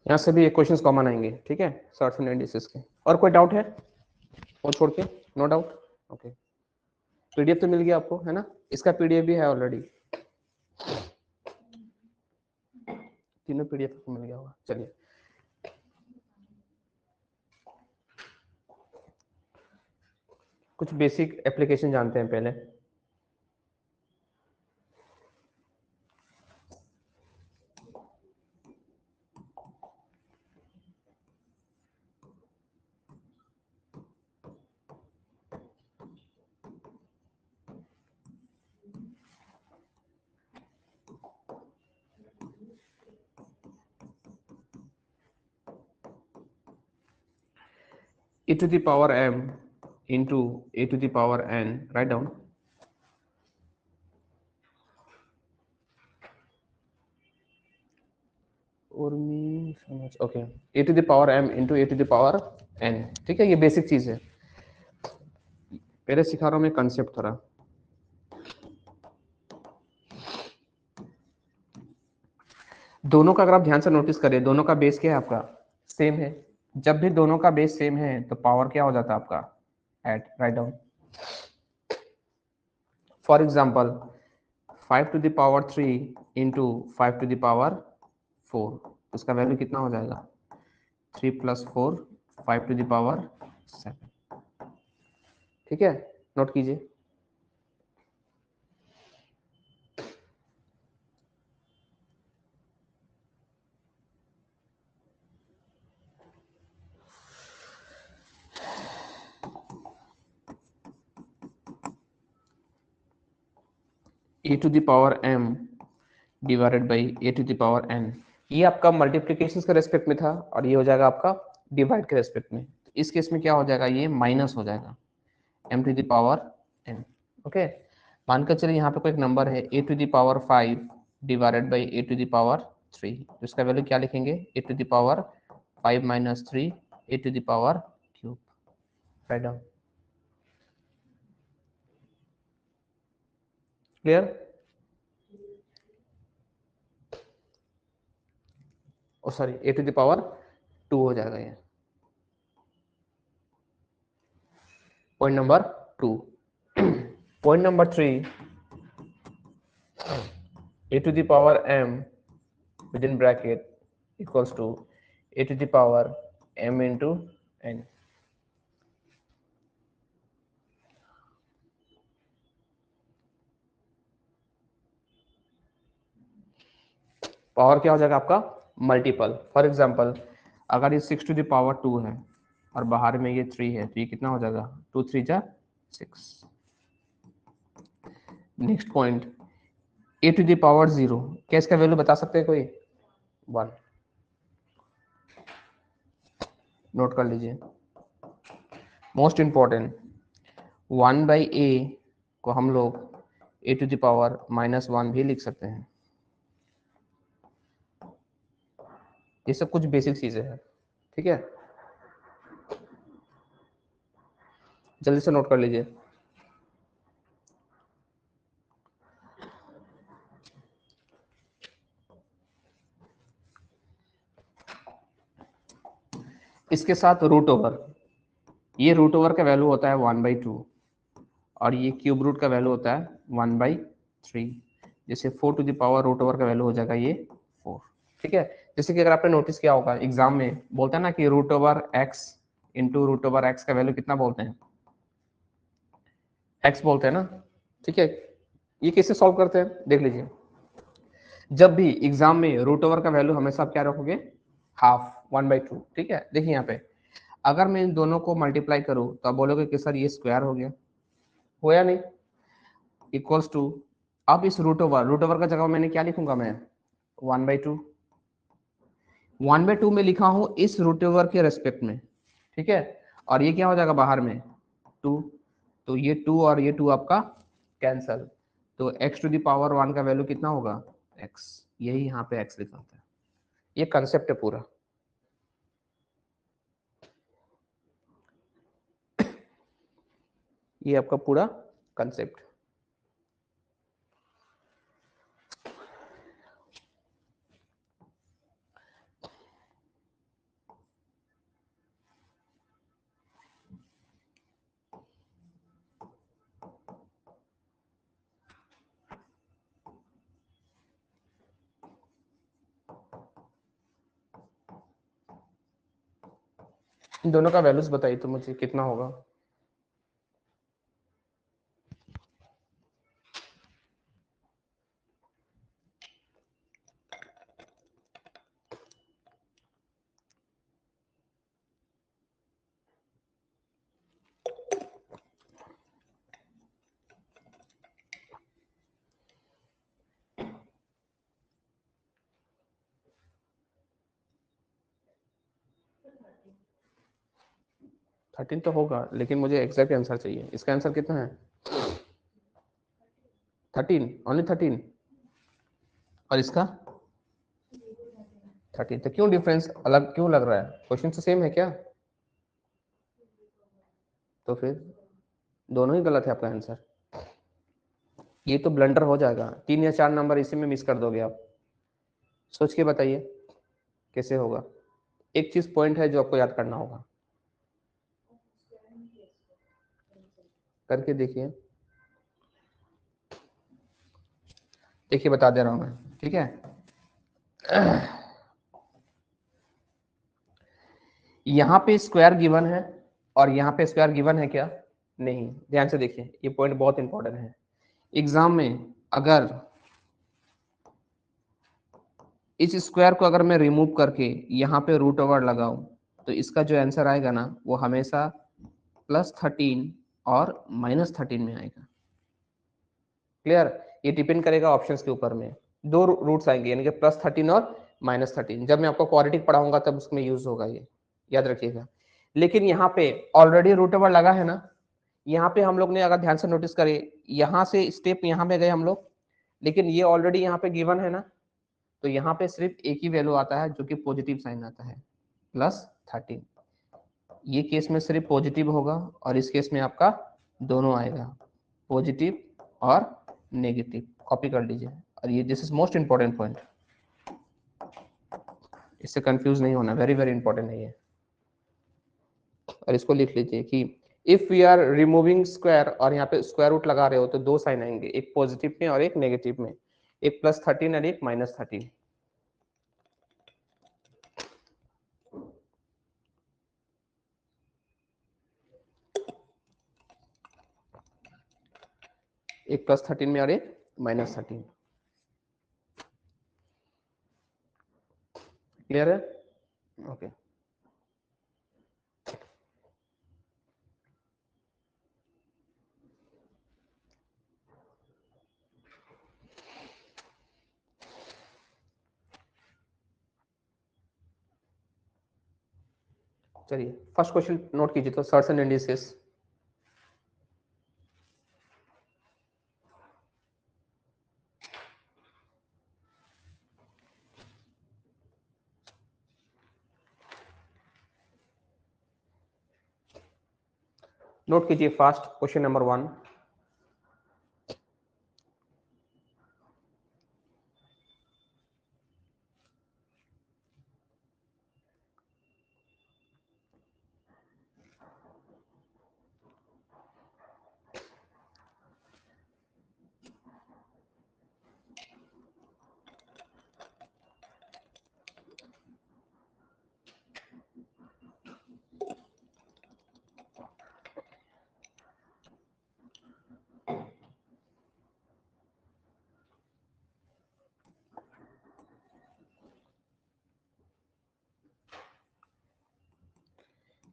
यहाँ से भी क्वेश्चंस कॉमन आएंगे, ठीक है, शॉर्ट्स एंड इंडिसेस के। और कोई डाउट है वो छोड़ के? No doubt, okay. पीडीएफ तो मिल गया आपको, है ना? इसका पीडीएफ भी है ऑलरेडी, तीनों पीडीएफ आपको मिल गया होगा। चलिए, कुछ बेसिक एप्लीकेशन जानते हैं पहले। e to the power m into a to the power n, write down. Urmi समझ, okay. a to the power m into a to the power n, ठीक है, ये बेसिक चीज है। पहले सिखा रहा हूँ मैं कंसेप्ट थोड़ा। दोनों का अगर आप ध्यान से नोटिस करें, दोनों का बेस क्या है आपका? सेम है। जब भी दोनों का बेस सेम है तो पावर क्या हो जाता है आपका? Eight, write down. For example 5 to the power 3 into 5 to the power 4, उसका वैल्यू कितना हो जाएगा? 3 plus 4, 5 to the power 7, ठीक है, नोट कीजिए। e to the power m divided by a to the power n, ये आपका मल्टीप्लीकेशन के रेस्पेक्ट में था और ये हो जाएगा आपका डिवाइड के रेस्पेक्ट में। तो इस केस में क्या हो जाएगा? ये माइनस हो जाएगा m to the power n, okay. मानकर चलिए यहाँ पे कोई एक नंबर है a to the power 5 divided by a to the power 3, तो इसका वैल्यू क्या लिखेंगे? a to the power 5 minus 3 a to the power cube, write down. Clear? Oh sorry, a to the power 2 हो जाएगा ये। Point number 2। Point number 3, a to the power m within bracket equals to a to the power m into n। Power क्या हो जाएगा आपका? Multiple. For example अगर ये 6 to the power 2 है और बाहर में ये 3 है तो ये कितना हो जाएगा? 2 3 जा 6। Next point, a to the power 0, क्या इसका वैल्यू बता सकते हैं कोई? 1, नोट कर लीजिए। मोस्ट इंपॉर्टेंट, 1 बाई ए को हम लोग a टू द पावर -1 भी लिख सकते हैं। ये सब कुछ बेसिक चीजें हैं, ठीक है, जल्दी से नोट कर लीजिए। इसके साथ रूट ओवर, ये रूट ओवर का वैल्यू होता है 1/2 और ये क्यूब रूट का वैल्यू होता है 1/3। जैसे 4 to the power root over का वैल्यू हो जाएगा ये 4, ठीक है। जैसे कि अगर आपने नोटिस किया होगा एग्जाम में बोलते हैं ना कि root over x into root over x का वैल्यू कितना बोलते हैं? एक्स बोलते हैं ना, ठीक है। ये कैसे सॉल्व करते हैं देख लीजिए। जब भी एग्जाम में रूट ओवर का वैल्यू हमेशा आप क्या रखोगे? हाफ, 1/2, ठीक है। देखिए यहाँ पे अगर मैं इन दोनों को मल्टीप्लाई करूं तो आप बोलोगे कि सर ये स्क्वायर हो गया, हो या नहीं? इक्वल्स टू, अब इस रूट ओवर का जगह मैंने क्या लिखूंगा मैं? 1/2। 1/2 में लिखा हूं इस रूट ओवर के रेस्पेक्ट में, ठीक है। और ये क्या हो जाएगा बाहर में? 2, तो ये 2 और ये 2 आपका कैंसल, तो x टू द पावर 1 का वैल्यू कितना होगा? x, यही यहाँ पे x लिखा होता है। ये कंसेप्ट है पूरा। ये आपका पूरा कंसेप्ट। इन दोनों का वैल्यूज बताइए तो मुझे कितना होगा। थर्टीन तो होगा, लेकिन मुझे एग्जैक्ट आंसर चाहिए। इसका आंसर कितना है? 13, ओनली 13। और इसका 13। तो क्यों डिफरेंस अलग क्यों लग रहा है? क्वेश्चन तो सेम है क्या? तो फिर दोनों ही गलत है आपका आंसर। ये तो ब्लंडर हो जाएगा, 3 या 4 नंबर इसी में मिस कर दोगे आप। सोच के बताइए कैसे होगा। एक चीज पॉइंट है जो आपको याद करना होगा, करके देखिए। देखिए बता दे रहा हूं मैं, ठीक है। यहाँ पे स्क्वायर गिवन है और यहाँ पे स्क्वायर गिवन है क्या? नहीं। ध्यान से देखिए, ये पॉइंट बहुत इंपॉर्टेंट है एग्जाम में। अगर इस स्क्वायर को अगर मैं रिमूव करके यहाँ पे रूट ओवर लगाऊं तो इसका जो आंसर आएगा ना वो हमेशा +13 और -13 में आएगा। क्लियर? ये डिपेंड करेगा ऑप्शंस के ऊपर में। दो रूट्स आएंगे यानी कि +13 और -13। जब मैं आपको क्वाड्रेटिक पढ़ाऊंगा तब उसमें यूज होगा, ये याद रखिएगा। लेकिन यहाँ पे ऑलरेडी रूट ओवर लगा है ना, यहाँ पे हम लोग ने अगर ध्यान से नोटिस करें, यहाँ से स्टेप यहाँ पे गए हम लोग, लेकिन ये ऑलरेडी यहाँ पे गिवन है ना, तो यहाँ पे सिर्फ एक ही वैल्यू आता है जो कि पॉजिटिव साइन आता है, +13। ये केस में सिर्फ पॉजिटिव होगा और इस केस में आपका दोनों आएगा, पॉजिटिव और नेगेटिव। कॉपी कर लीजिए। और ये this is most important point, इससे कंफ्यूज नहीं होना, वेरी वेरी इंपॉर्टेंट है ये। और इसको लिख लीजिए कि if we are removing square और यहाँ पे स्क्वायर रूट लगा रहे हो तो दो साइन आएंगे, एक पॉजिटिव में और एक नेगेटिव में, एक +13 और एक -13। एक +13 में और एक -13। क्लियर है? ओके। चलिए फर्स्ट क्वेश्चन नोट कीजिए तो, सर्ट्स एंड इंडिसेस। नोट कीजिए फास्ट क्वेश्चन नंबर 1।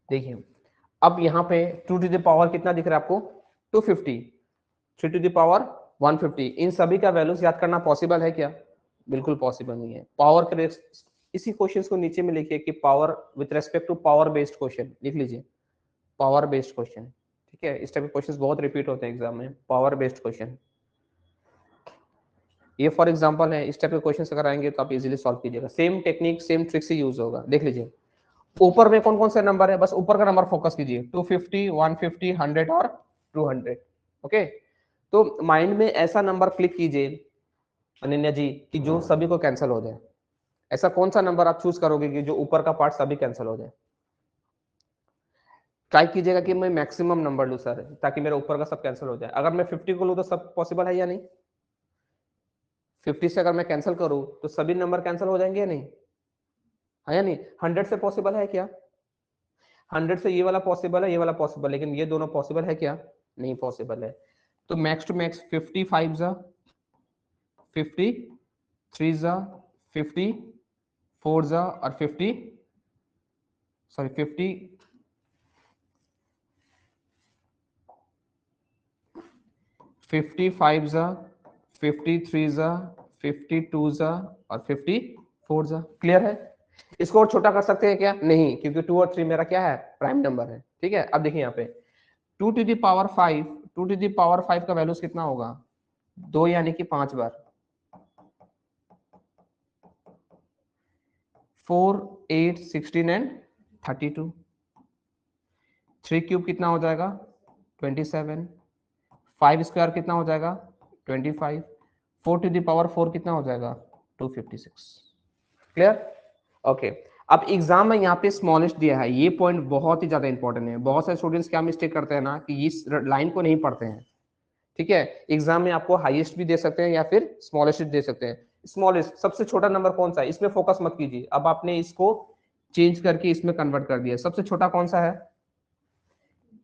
देखिए अब यहाँ पे 2 टू द पावर कितना दिख रहा है आपको? 250, 3 टू द पावर 150। इन सभी का वैल्यूज याद करना पॉसिबल है क्या? बिल्कुल पॉसिबल नहीं है। पावर के इसी क्वेश्चन को नीचे में लिखिए कि power with respect to power based question लिख लीजिए, पावर बेस्ड क्वेश्चन। ठीक है, इस टाइप के क्वेश्चंस बहुत रिपीट होते हैं एग्जाम में, पावर बेस्ड क्वेश्चन। ये फॉर एग्जांपल है, इस टाइप के क्वेश्चंस अगर आएंगे तो आप इजीली सॉल्व कीजिएगा। सेम टेक्निक सेम ट्रिक से यूज होगा। देख लीजिए ऊपर में कौन कौन से नंबर है, बस ऊपर का नंबर फोकस कीजिए, 250, 150, 100 और 200। ओके, तो माइंड में ऐसा नंबर क्लिक कीजिए अनन्या जी कि जो सभी को कैंसिल हो जाए। ऐसा कौन सा नंबर आप चूज करोगे कि जो ऊपर का पार्ट सभी कैंसिल हो जाए? ट्राई कीजिएगा कि मैं मैक्सिमम नंबर लूं सर, ताकि मेरा ऊपर का सब कैंसिल हो जाए। अगर मैं 50 को लूं तो सब पॉसिबल है या नहीं? 50 से अगर मैं कैंसिल करूं तो सभी नंबर कैंसिल हो जाएंगे या नहीं? है या नहीं? 100 से पॉसिबल है क्या? 100 से ये वाला पॉसिबल है, ये वाला पॉसिबल, लेकिन ये दोनों पॉसिबल है क्या? नहीं पॉसिबल है। तो मैक्स टू मैक्स 55 जा 50, 3 जा 50, 4 जा और 50, सॉरी 50, 55 जा 53 जा 52 जा और 54 जा। क्लियर है? इसको और छोटा कर सकते हैं क्या? नहीं, क्योंकि 2 और 3 मेरा क्या है? प्राइम नंबर है। ठीक है, अब देखिए यहाँ पे 2 to the power 5, 2 to the power 5 का वैल्यूज कितना होगा? 2 यानी कि 5 बार। 4, 8, 16 एंड 32। 3 क्यूब कितना हो जाएगा? 27। 5 स्क्वायर कितना हो जाएगा? 25। 4 टू द पावर 4 कितना हो जाएगा? 256। क्लियर? ओके। अब एग्जाम में यहाँ पे स्मॉलेस्ट दिया है, ये पॉइंट बहुत ही ज्यादा इंपॉर्टेंट है। बहुत सारे स्टूडेंट्स क्या मिस्टेक करते हैं ना कि इस लाइन को नहीं पढ़ते हैं। ठीक है, एग्जाम में आपको हाईएस्ट भी दे सकते हैं या फिर स्मॉलेस्ट दे सकते हैं। स्मॉलेस्ट सबसे छोटा नंबर कौन सा है, इसमें फोकस मत कीजिए। अब आपने इसको चेंज करके इसमें कन्वर्ट कर दिया। सबसे छोटा कौन सा है?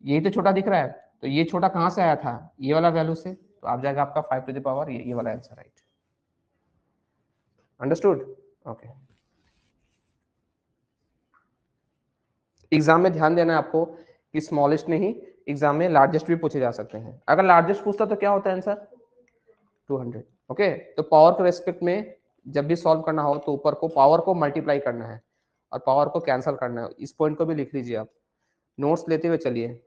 यही तो छोटा दिख रहा है। तो ये छोटा कहां से आया था? ये वाला वैल्यू से। तो आप जाएगा आपका 5 टू द पावर ये वाला answer, right? Understood? Okay. Exam में ध्यान देना है आपको कि स्मॉलेस्ट नहीं, एग्जाम में लार्जेस्ट भी पूछे जा सकते हैं। अगर लार्जेस्ट पूछता तो क्या होता है आंसर? 200। ओके, तो पावर के रेस्पेक्ट में जब भी सॉल्व करना हो तो ऊपर को पावर को मल्टीप्लाई करना है और पावर को कैंसिल करना है। इस पॉइंट को भी लिख लीजिए आप, नोट्स लेते हुए चलिए।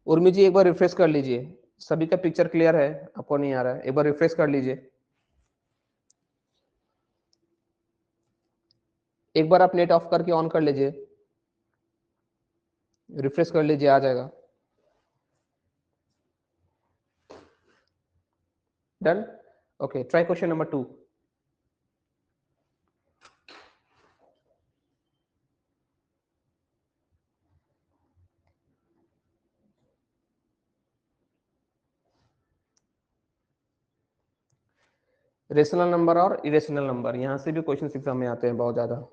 उर्मी जी एक बार रिफ्रेश कर लीजिए, सभी का पिक्चर क्लियर है? आपको नहीं आ रहा है? एक बार रिफ्रेश कर लीजिए। एक बार आप नेट ऑफ करके ऑन कर लीजिए, रिफ्रेश कर लीजिए, आ जाएगा। Done? Okay, try question number 2। Rational number और इरेशनल नंबर, यहां से भी क्वेश्चन एग्जाम में आते हैं बहुत ज्यादा।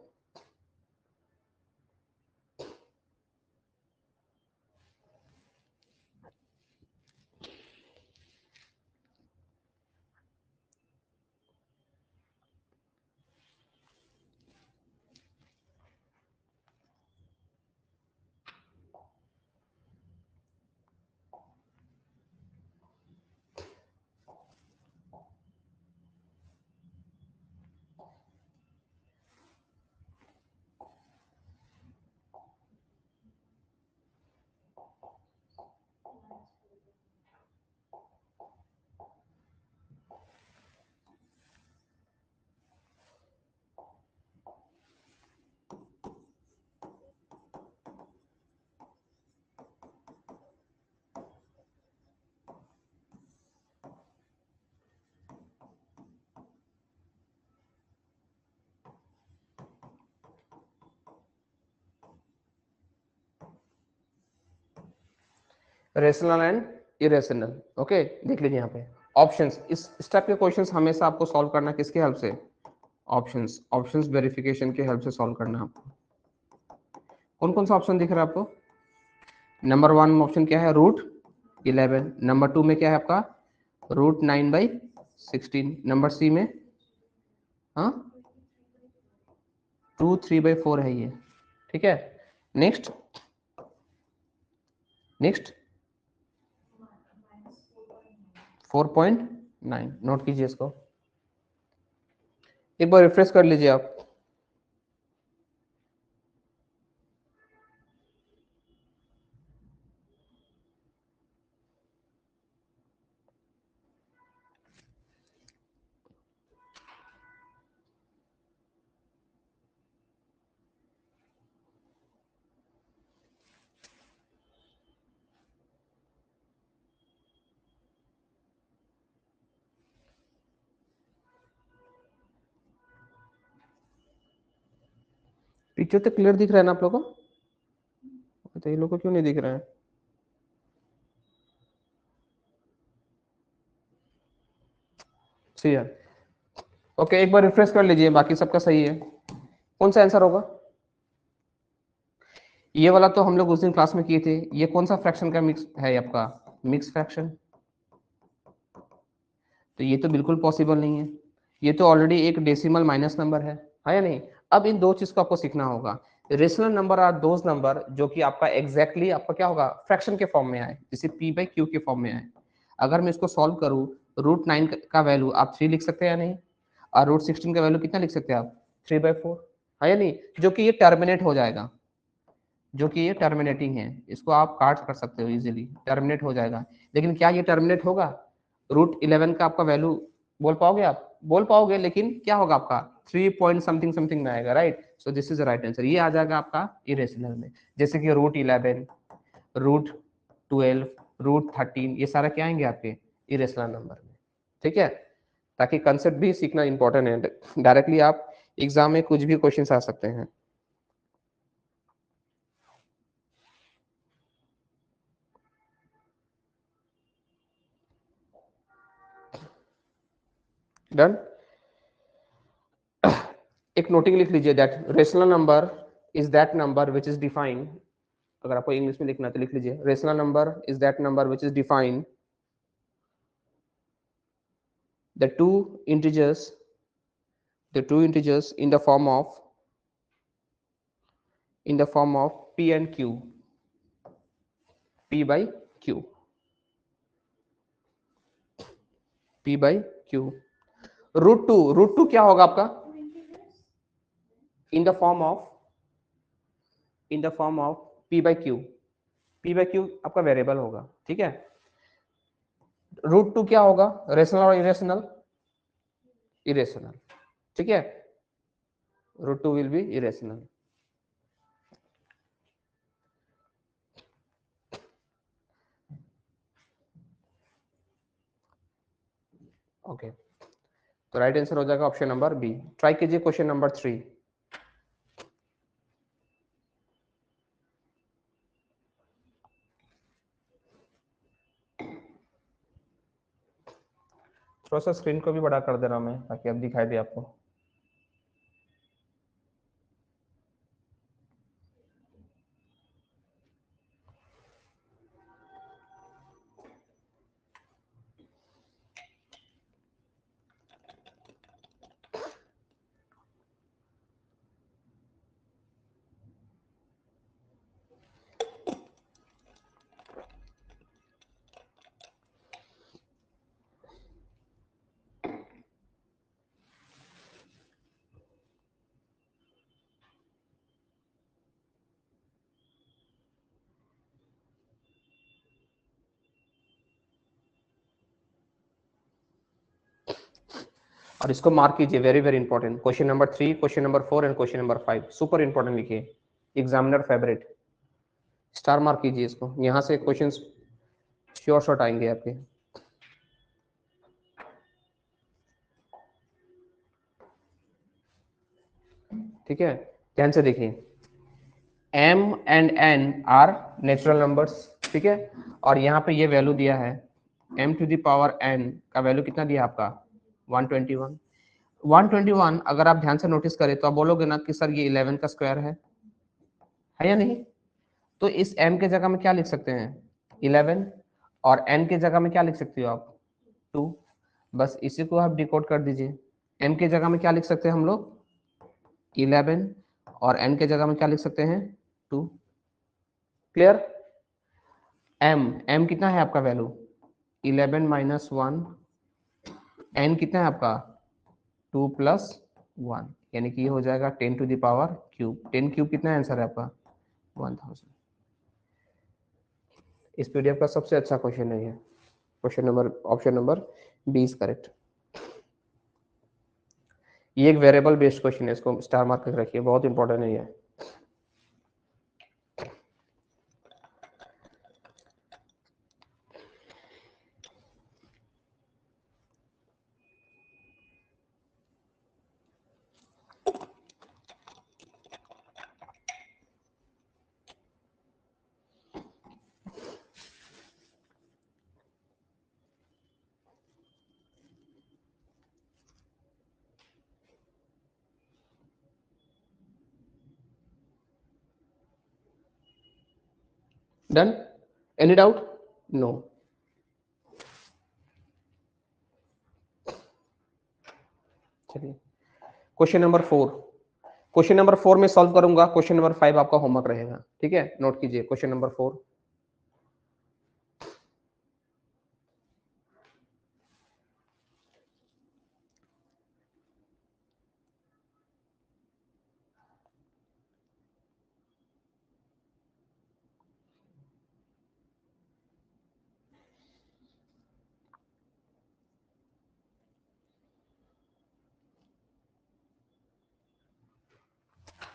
Rational and irrational. ओके, देख लीजिए यहाँ पे ऑप्शंस। इस टाइप के क्वेश्चंस हमेशा आपको सॉल्व करना किसके हेल्प से? ऑप्शंस। ऑप्शंस वेरिफिकेशन के हेल्प से सॉल्व करना है आपको। कौन कौन सा ऑप्शन दिख रहा है आपको? नंबर 1 में ऑप्शन क्या है? √11। नंबर 2 में क्या है आपका? √9/16। नंबर सी में हाँ 2 3/4 है ये। ठीक है, नेक्स्ट नेक्स्ट 4.9। नोट कीजिए इसको, एक बार रिफ्रेश कर लीजिए आप। पिक्चर तो क्लियर दिख रहा है ना आप लोगों को? तो ये लोगों को क्यों नहीं दिख रहा है? ठीक है, ओके, एक बार रिफ्रेश कर लीजिए, बाकी सबका सही है। कौन सा आंसर होगा? ये वाला तो हम लोग उस दिन क्लास में किए थे। ये कौन सा फ्रैक्शन का मिक्स है आपका? Mix fraction. तो ये तो बिल्कुल पॉसिबल नहीं है, ये तो ऑलरेडी एक डेसिमल माइनस नंबर है या नहीं? अब इन दो चीज को आपको सीखना होगा। Rational number are those number जो कि आपका एग्जैक्टली आपका क्या होगा, फ्रैक्शन के फॉर्म में आए, जैसे p बाई क्यू के फॉर्म में आए। अगर मैं इसको सॉल्व करूँ, √9 का वैल्यू आप 3 लिख सकते हैं या नहीं, और √16 का वैल्यू कितना लिख सकते हैं आप? 3/4, है या नहीं? जो कि ये टर्मिनेट हो जाएगा, जो कि ये टर्मिनेटिंग है, इसको आप काट कर सकते हो इजीली, टर्मिनेट हो जाएगा। लेकिन क्या ये टर्मिनेट होगा? √11 का आपका वैल्यू बोल पाओगे आप? बोल पाओगे, लेकिन क्या होगा आपका 3 पॉइंट समथिंग समथिंग में आएगा, right? So this is the right answer, ये आ जाएगा आपका इरेशनल में। जैसे कि √11, √12, √13, ये सारा क्या आएंगे आपके इरेशनल नंबर में, ठीक है? ताकि कंसेप्ट भी सीखना इंपॉर्टेंट है, डायरेक्टली आप एग्जाम में कुछ भी क्वेश्चन आ सकते हैं। डन। एक नोटिंग लिख लीजिए, that rational number is that number which is defined. अगर आपको इंग्लिश में लिखना है तो लिख लीजिए, rational number is that number which is defined the two integers in the form of p and q, p by q, p by q। √2 क्या होगा आपका? In the form of p by q। p by q आपका variable होगा, ठीक है? √2 क्या होगा? Rational और इरेशनल? इरेशनल, ठीक है? √2 विल बी इरेशनल। ओके, तो राइट आंसर हो जाएगा ऑप्शन नंबर बी। ट्राई कीजिए क्वेश्चन नंबर 3। थोड़ा सा स्क्रीन को भी बड़ा कर दे रहा हूं मैं, ताकि अब दिखाई दे आपको। और इसको मार्क कीजिए, very very important. Question number 3, question number 4 and question number 5 super important लिखिए, एग्जामिनर फेवरेट। स्टार मार्क कीजिए इसको, यहाँ से क्वेश्चंस श्योर शॉट आएंगे आपके। ठीक है, ध्यान से देखिए, m and n are natural numbers, ठीक है? और यहाँ पे ये वैल्यू दिया है, m⁴n का वैल्यू कितना दिया आपका? 121। 121 अगर आप ध्यान से नोटिस करें तो आप बोलोगे ना कि सर ये 11 का स्क्वायर है या नहीं? तो इस m के जगह में क्या लिख सकते हैं? 11। और n के जगह में क्या लिख सकते हो आप? 2। बस इसी को आप डिकोड कर दीजिए। m के जगह में क्या लिख सकते हैं हम लोग? 11। और n के जगह में क्या लिख सकते हैं? 2। क्लियर? m कितना है आपका वैल्यू? 11 माइनस 1। n कितना है आपका? 2 प्लस 1, यानी कि ये हो जाएगा 10 to the power cube. 10 cube कितना आंसर है आपका? 1000। इस पीडीएफ का सबसे अच्छा क्वेश्चन है ये, question number, option number B is correct. ये एक वेरिएबल बेस्ड क्वेश्चन है, इसको स्टार मार्क करके रखिए, बहुत इंपॉर्टेंट है ये। Done, any doubt? नो। चलिए क्वेश्चन नंबर 4, क्वेश्चन नंबर 4 में सॉल्व करूंगा, क्वेश्चन नंबर 5 आपका होमवर्क रहेगा, ठीक है? नोट कीजिए क्वेश्चन नंबर 4।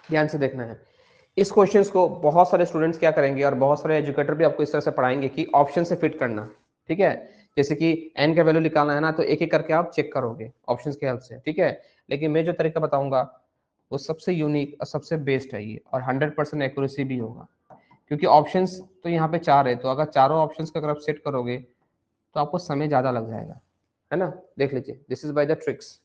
ध्यान से देखना है इस क्वेश्चंस को। बहुत सारे स्टूडेंट्स क्या करेंगे और बहुत सारे एजुकेटर भी आपको इस तरह से पढ़ाएंगे कि ऑप्शन से फिट करना, ठीक है? जैसे कि एन का वैल्यू निकालना है ना, तो एक एक करके आप चेक करोगे ऑप्शंस की हेल्प से, ठीक है? लेकिन मैं जो तरीका बताऊंगा वो सबसे यूनिक और सबसे बेस्ट है ये, और 100% एक्यूरेसी भी होगा, क्योंकि ऑप्शंस तो यहाँ पे 4 है, तो अगर चारों ऑप्शंस को अगर आप सेट करोगे तो आपको समय ज्यादा लग जाएगा, है ना? देख लीजिए, this is by the tricks.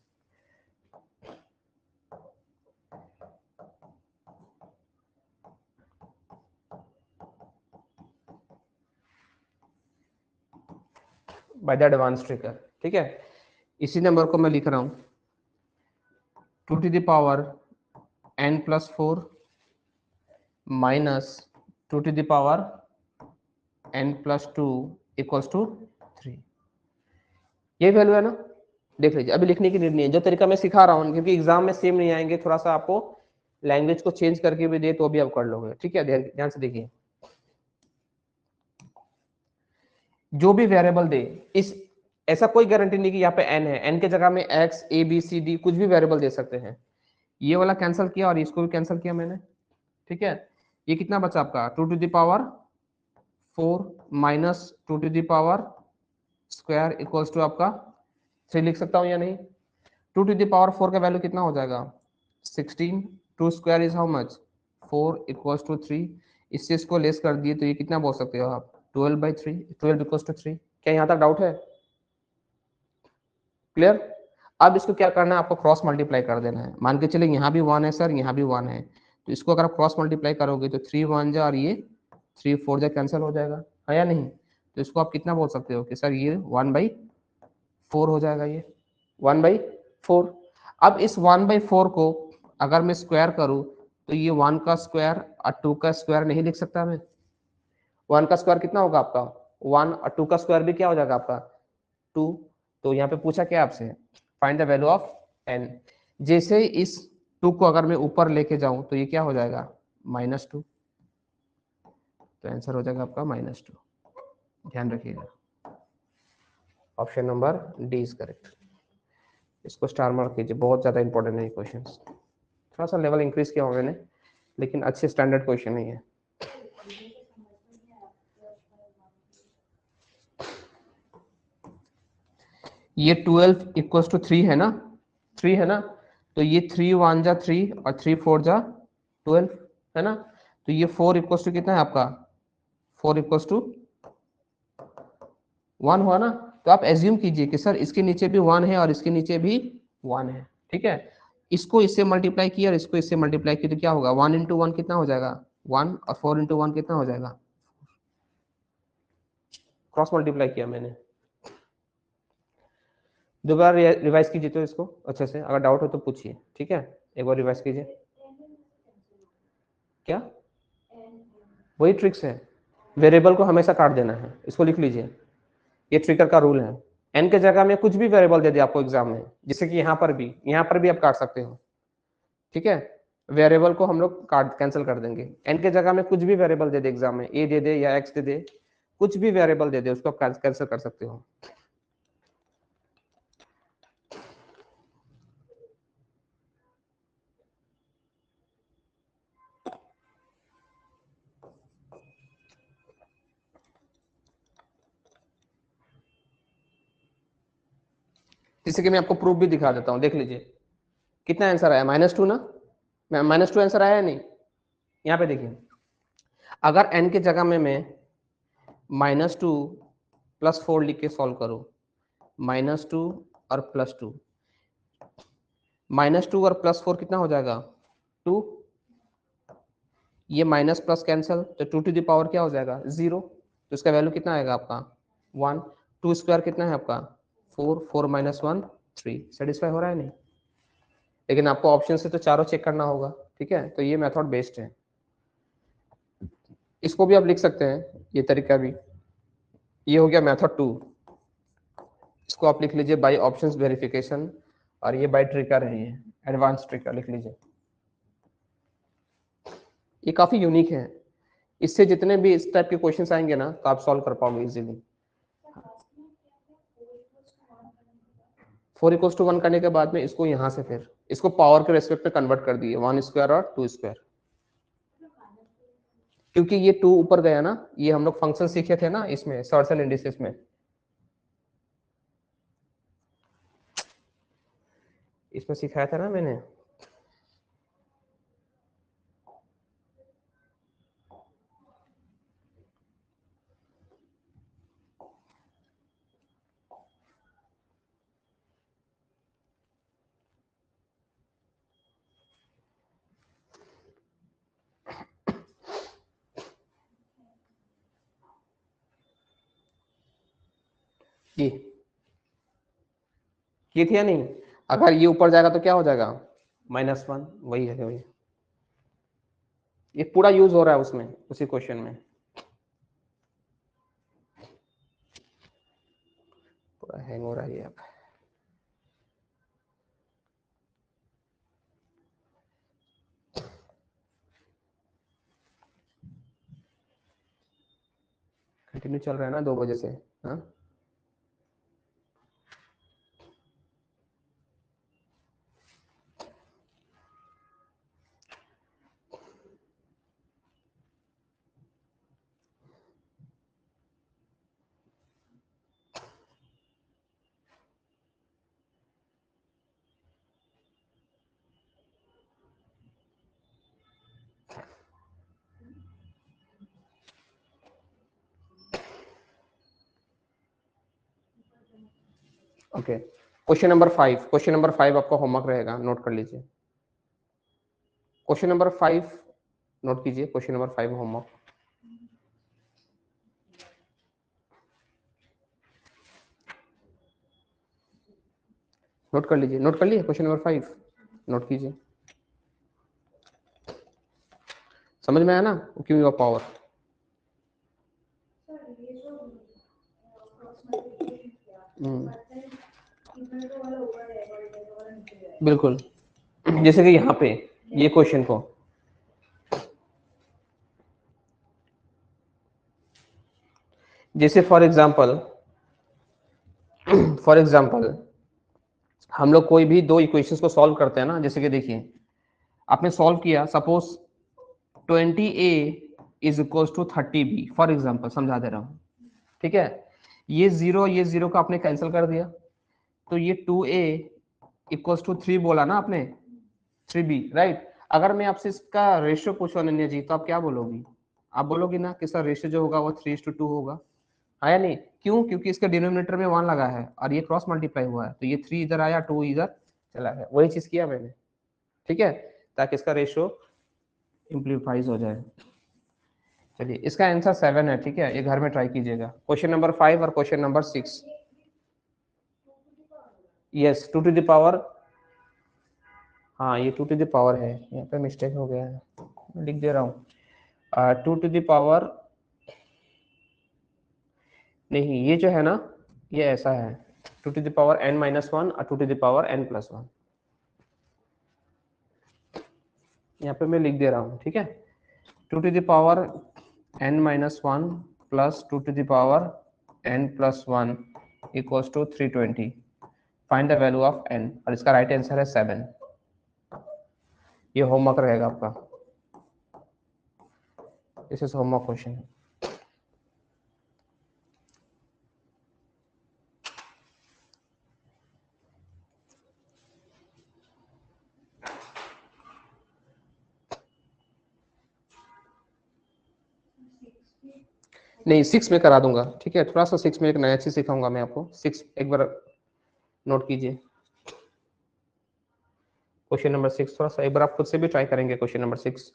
By the advance trick, ठीक है? इसी नंबर को मैं लिख रहा हूं 2 to the power n+4 minus 2 to the power n+2 equals to 3। ये वैल्यू है ना? देख लीजिए, अभी लिखने की नीड नहीं है, जो तरीका मैं सिखा रहा हूँ, क्योंकि एग्जाम में सेम नहीं आएंगे, थोड़ा सा आपको लैंग्वेज को चेंज करके भी दे तो भी आप कर लोगे, ठीक है? ध्यान से देखिए, जो भी वेरिएबल दे, इस ऐसा कोई गारंटी नहीं कि यहाँ पे n है, n के जगह में x a b c d कुछ भी वेरिएबल दे सकते हैं। ये वाला कैंसिल किया और इसको भी कैंसिल किया मैंने, ठीक है? ये कितना बचा आपका 2 to the power 4 minus 2 to the power square equals to आपका 3 लिख सकता हूँ या नहीं? 2 to the power 4 का वैल्यू कितना हो जाएगा 16, 2 square is how much 4 equals to 3। इससे इसको लेस कर दिए तो ये कितना बोल सकते हो आप 12/3, 12 इक्वल्स टू 3। क्या यहाँ तक डाउट है? क्लियर? अब इसको क्या करना है, आपको क्रॉस मल्टीप्लाई कर देना है। मान के चले यहाँ भी 1 है सर, यहाँ भी 1 है, तो इसको अगर आप क्रॉस मल्टीप्लाई करोगे तो 3 1 जा और ये 3 4 जा कैंसिल हो जाएगा, है या नहीं? तो इसको आप कितना बोल सकते हो कि सर ये 1/4 हो जाएगा, ये 1/4। अब इस 1/4 को अगर मैं स्क्वायर करूं तो ये 1 का स्क्वायर और 2 का स्क्वायर नहीं लिख सकता मैं? 1 का स्क्वायर कितना होगा आपका 1 और 2 का स्क्वायर भी क्या हो जाएगा आपका 2। तो यहाँ पे पूछा क्या आपसे, find the value of n। जैसे इस 2 को अगर मैं ऊपर लेके जाऊं तो ये क्या हो जाएगा -2, तो आंसर हो जाएगा आपका -2। ध्यान रखिएगा, option number D is correct. इसको स्टार मार्क कीजिए, बहुत ज्यादा इंपॉर्टेंट है क्वेश्चन। थोड़ा सा लेवल इंक्रीज किया हुआ मैंने, लेकिन अच्छे स्टैंडर्ड क्वेश्चन नहीं है। ये 12 इक्वल्स टू 3 है ना, 3 है ना, तो ये 3 1 जा 3 और 3 4 जा 12, है ना? तो ये 4 इक्वल्स टू कितना है आपका 4 इक्वल्स टू 1 हुआ ना? तो आप एज्यूम कीजिए कि सर इसके नीचे भी 1 है और इसके नीचे भी 1 है, ठीक है? इसको इससे मल्टीप्लाई किया और इसको इससे मल्टीप्लाई किया तो क्या होगा 1 इंटू 1 कितना हो जाएगा 1, और 4 इंटू 1 कितना हो जाएगा, क्रॉस मल्टीप्लाई किया मैंने। दोबारा रिवाइज कीजिए तो इसको अच्छे से, अगर डाउट हो तो पूछिए, ठीक है? एक बार रिवाइज कीजिए। क्या वही ट्रिक्स है, वेरिएबल को हमेशा काट देना है, इसको लिख लीजिए, ये ट्रिकर का रूल है। एन के जगह में कुछ भी वेरिएबल दे दे आपको एग्जाम में, जैसे कि यहाँ पर भी आप काट सकते हो, ठीक है? वेरिएबल को हम लोग काट कैंसिल कर देंगे। एन के जगह में कुछ भी वेरिएबल दे दे एग्जाम में, ए दे दे या एक्स दे दे, कुछ भी वेरिएबल दे दे उसको आप कैंसिल कर सकते हो। जैसे कि मैं आपको प्रूफ भी दिखा देता हूँ, देख लीजिए कितना आंसर आया -2 ना, -2 आंसर आया नहीं? यहाँ पे देखिए, अगर n के जगह में मैं -2 +4 लिख के सॉल्व करूँ, -2 और +2, -2 और +4 कितना हो जाएगा 2, ये माइनस प्लस कैंसिल, तो 2 टू द पावर क्या हो जाएगा 0, तो इसका वैल्यू कितना आएगा आपका 1। 2 स्क्वायर कितना है आपका 4, 4 माइनस 1 3। सेटिस्फाई हो रहा है नहीं? लेकिन आपको ऑप्शन से तो चारों चेक करना होगा, ठीक है, तो ये मेथड बेस्ट है। इसको भी आप लिख सकते हैं, ये तरीका भी। ये हो गया मेथड 2, इसको आप लिख लीजिए बाय ऑप्शंस वेरिफिकेशन, और ये बाय ट्रिकर है, ये एडवांस ट्रिकर लिख लीजिए। ये काफी यूनिक है, इससे जितने भी इस टाइप के क्वेश्चंस आएंगे ना तो आप सॉल्व कर पाओगे इजीली। 4 इक्वल्स टू 1 करने के बाद में इसको यहाँ से फिर इसको पावर के रेस्पेक्ट में कन्वर्ट कर दिए, 1 स्क्वायर और 2 स्क्वायर, क्योंकि ये 2 ऊपर गया ना, ये हम लोग फंक्शन सीखे थे ना इसमें सर्सल इंडिसेस में, इसमें सिखाया था ना मैंने। ये थी या नहीं? अगर ये ऊपर जाएगा तो क्या हो जाएगा -1, वही है वही। ये पूरा यूज हो रहा है उसमें, उसी क्वेश्चन में पूरा हैंग हो रहा है ये अब। कंटिन्यू चल रहा है ना 2 बजे से। हाँ okay, question number 5, question number 5 आपका होमवर्क रहेगा, नोट कर लीजिए। क्वेश्चन नंबर 5 नोट कीजिए, क्वेश्चन नंबर 5 होमवर्क। नोट कर लीजिए, नोट कर लिए क्वेश्चन नंबर 5, नोट कीजिए। समझ में आया ना क्यों हुआ पावर? बिल्कुल, जैसे कि यहाँ पे ये क्वेश्चन को जैसे फॉर एग्जांपल हम लोग कोई भी 2 इक्वेशंस को सॉल्व करते हैं ना, जैसे कि देखिए आपने सॉल्व किया, suppose 20a is equal to 30b, for example समझा दे रहा हूँ, ठीक है। ये जीरो का आपने कैंसिल कर दिया, तो ये 2a इक्वल्स टू 3 बोला ना आपने, 3b, राइट। अगर मैं आपसे इसका रेशियो पूछूं अनन्या जी, तो आप क्या बोलोगी? आप बोलोगी ना कि सर रेशियो जो होगा वो 3:2 होगा, हाँ या नहीं? क्यों? क्योंकि इसके डिनोमिनेटर में 1 लगा है और ये क्रॉस मल्टीप्लाई हुआ है, तो ये 3 इधर आया, 2 इधर चला गया, वही चीज किया मैंने, ठीक है, ताकि इसका रेशियो इम्प्लीफाइज हो जाए। चलिए इसका आंसर 7 है, ठीक है, ये घर में ट्राई कीजिएगा। क्वेश्चन नंबर 5 और question number 6, yes 2 to the power, हाँ ये 2 टू द पावर है, यहाँ पे मिस्टेक हो गया है, मैं लिख दे रहा हूँ 2 टू द पावर, नहीं ये जो है ना ये ऐसा है 2 टू द पावर n-1 और 2 टू द पावर n+1, यहाँ पे मैं लिख दे रहा हूँ, ठीक है। 2 to the power n-1 plus 2 to the power n+1 equals to 320, find the value of n, और इसका राइट आंसर है 7। ये होमवर्क रहेगा आपका, दिस इज होमवर्क क्वेश्चन। नहीं 6 में करा दूंगा, ठीक है, थोड़ा सा 6 में एक नया चीज सिखाऊंगा मैं आपको। 6 एक बार नोट कीजिए, क्वेश्चन नंबर 6 थोड़ा सा एक बार आप खुद से भी ट्राई करेंगे, क्वेश्चन नंबर 6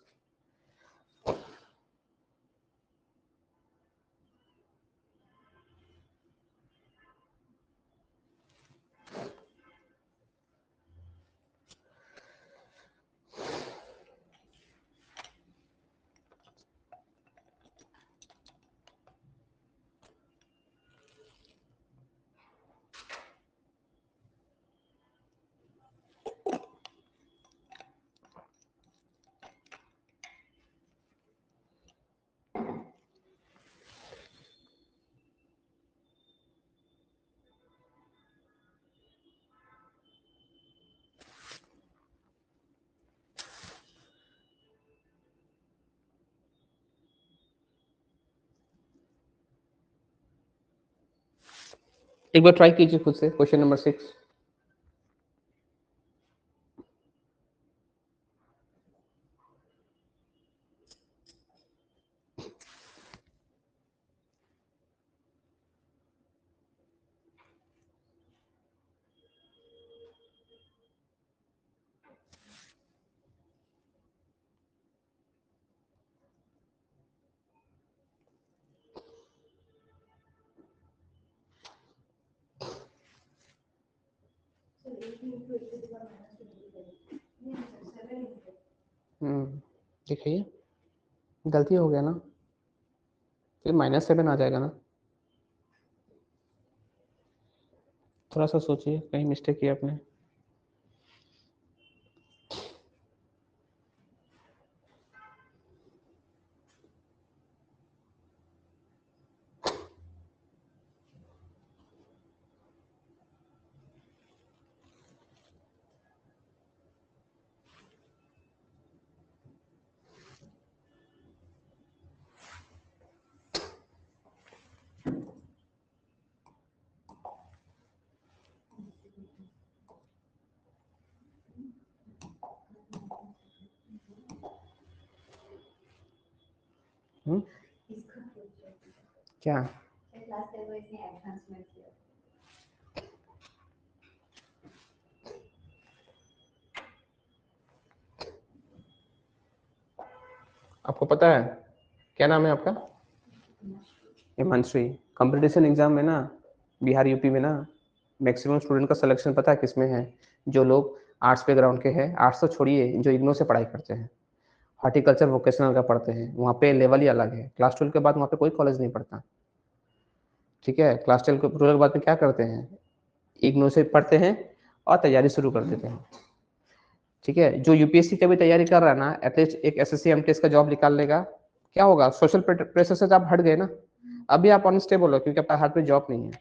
एक बार ट्राई कीजिए खुद से क्वेश्चन नंबर 6। देखिए गलती हो गया ना, फिर -7 आ जाएगा ना। थोड़ा सा सोचिए, कहीं मिस्टेक किया आपने। क्या आपको पता है क्या नाम है आपका? हिमांश्री। कंपटीशन एग्जाम में ना, बिहार यूपी में ना, मैक्सिमम स्टूडेंट का सिलेक्शन पता है किसमें है? जो लोग आर्ट्स बैकग्राउंड के हैं, आर्ट्स तो छोड़िए, जो इग्नोर से पढ़ाई करते हैं, हॉर्टिकल्चर वोकेशनल का पढ़ते हैं, वहाँ पे लेवल ही अलग है। क्लास 12 के बाद वहाँ पे कोई कॉलेज नहीं पढ़ता, ठीक है। क्लास 12 के बाद में क्या करते हैं? इग्नोर से पढ़ते हैं और तैयारी शुरू कर देते हैं, ठीक है। जो यूपीएससी की भी तैयारी कर रहा है ना, एटलीस्ट एक एसएससी एमटीएस का जॉब निकाल लेगा। क्या होगा? सोशल प्रेशर से तो आप हट गए ना, अभी आप अनस्टेबल हो क्योंकि आपका हाथ में जॉब नहीं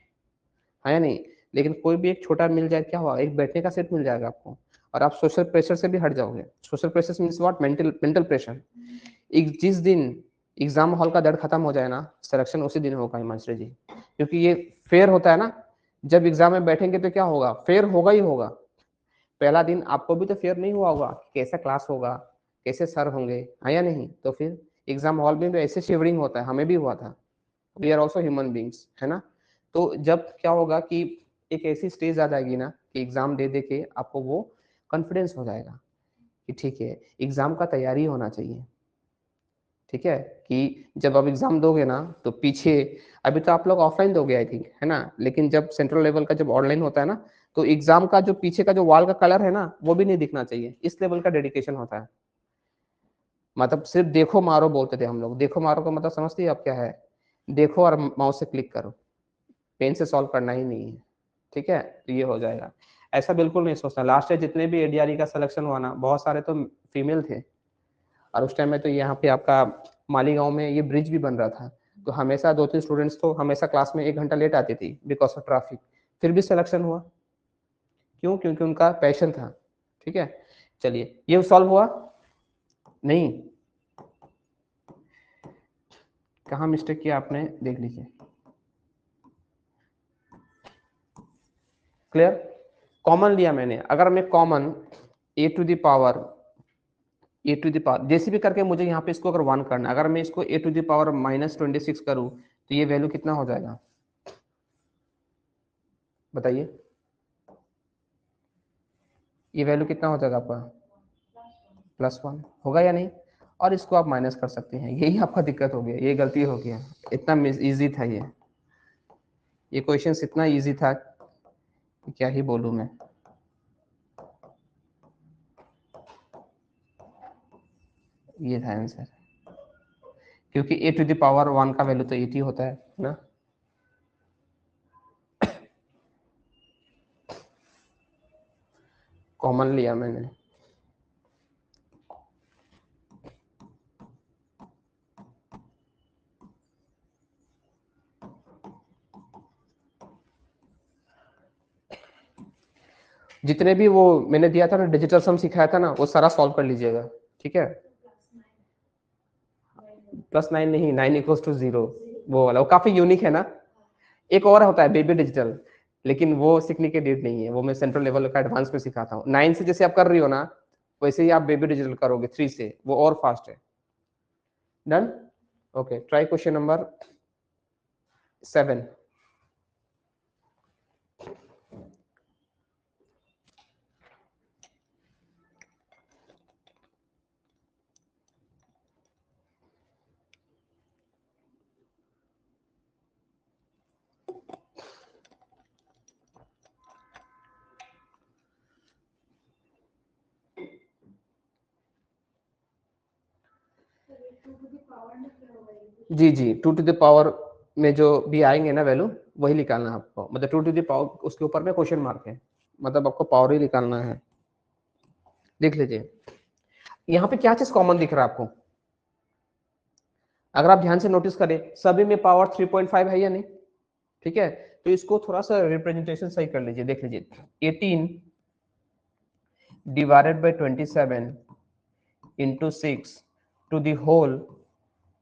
है या नहीं? लेकिन कोई भी एक छोटा मिल जाए, क्या होगा? एक बैठने का सेट मिल जाएगा आपको, और आप सोशल प्रेशर से भी हट जाओगे। Social pressure means what? Mental pressure. एक जिस दिन एग्जाम हॉल का डर खत्म हो जाए ना, सिलेक्शन उसी दिन होगा हिमांशु जी, क्योंकि ये फेयर होता है ना। जब एग्जाम में बैठेंगे तो क्या होगा? फेयर होगा ही होगा। पहला दिन आपको भी तो फेयर नहीं हुआ होगा, कैसा क्लास होगा, कैसे सर होंगे, है या नहीं? तो फिर एग्जाम हॉल में भी ऐसे शिवरिंग होता है, हमें भी हुआ था। We are also human beings, है ना। तो जब क्या होगा कि एक ऐसी स्टेज आ जाएगी ना कि एग्जाम दे दे के आपको वो कॉन्फिडेंस हो जाएगा कि ठीक है, एग्जाम का तैयारी होना चाहिए, ठीक है। कि जब आप एग्जाम दोगे ना तो पीछे, अभी तो आप लोग ऑफलाइन दोगे आई थिंक, है ना, लेकिन जब सेंट्रल लेवल का जब ऑनलाइन होता है ना, तो एग्जाम का जो पीछे का जो वॉल का कलर है ना, वो भी नहीं दिखना चाहिए। इस लेवल का डेडिकेशन होता है। मतलब सिर्फ देखो मारो बोलते थे हम लोग। देखो मारो का मतलब समझती है आप क्या है? देखो और माउस से क्लिक करो, पेन से सॉल्व करना ही नहीं है, ठीक है। तो ये हो जाएगा। ऐसा बिल्कुल नहीं सोचना। लास्ट ईयर जितने भी एडीआरई का सिलेक्शन हुआ ना, बहुत सारे तो फीमेल थे, और उस टाइम में तो यहाँ पे आपका मालीगांव में ये ब्रिज भी बन रहा था, तो हमेशा 2-3 स्टूडेंट्स तो हमेशा क्लास में 1 घंटा लेट आती थी बिकॉज ऑफ ट्रैफिक, फिर भी सिलेक्शन हुआ। क्यों? क्योंकि उनका पैशन था, ठीक है। चलिए, ये सॉल्व हुआ नहीं? कहाँ मिस्टेक किया आपने, देख लीजिए। क्लियर? कॉमन लिया मैंने। अगर मैं common A to the power जैसे भी करके मुझे यहाँ पे इसको अगर 1 करना, अगर मैं इसको a⁻ -26 करूँ तो ये वैल्यू कितना हो जाएगा बताइए? ये वैल्यू कितना हो जाएगा आपका? +1 होगा या नहीं? और इसको आप माइनस कर सकते हैं। यही आपका दिक्कत हो गया, ये गलती हो गया। इतना इजी था ये क्वेश्चन इतना इजी था कि क्या ही बोलूं मैं। ये था आंसर, क्योंकि a⁻ 1 का वैल्यू तो 80 होता है ना। कॉमन लिया मैंने। जितने भी वो मैंने दिया था ना, डिजिटल सम सिखाया था ना, वो सारा सॉल्व कर लीजिएगा, ठीक है। +9 नहीं, 9 = 0, वो वाला, वो काफी यूनिक है ना। एक और होता है बेबी डिजिटल, लेकिन वो सीखने की डेट नहीं है, वो मैं सेंट्रल लेवल का एडवांस में सिखाता हूँ। 9 से जैसे आप कर रही हो ना, वैसे ही आप बेबी रिजल्ट करोगे 3 से, वो और फास्ट है। Done. Okay, try question number 7। जी जी, 2 टू द पावर में जो भी आएंगे ना वैल्यू, वही निकालना है आपको। मतलब 2 टू द पावर, उसके ऊपर में क्वेश्चन मार्क है, मतलब आपको पावर ही निकालना है। देख लीजिए यहाँ पे क्या चीज कॉमन दिख रहा है आपको। अगर आप ध्यान से नोटिस करें, सभी में पावर 3.5 है या नहीं? ठीक है, तो इसको थोड़ा सा रिप्रेजेंटेशन सही कर लीजिए। देख लीजिए 18 divided by 27 into 6 to the whole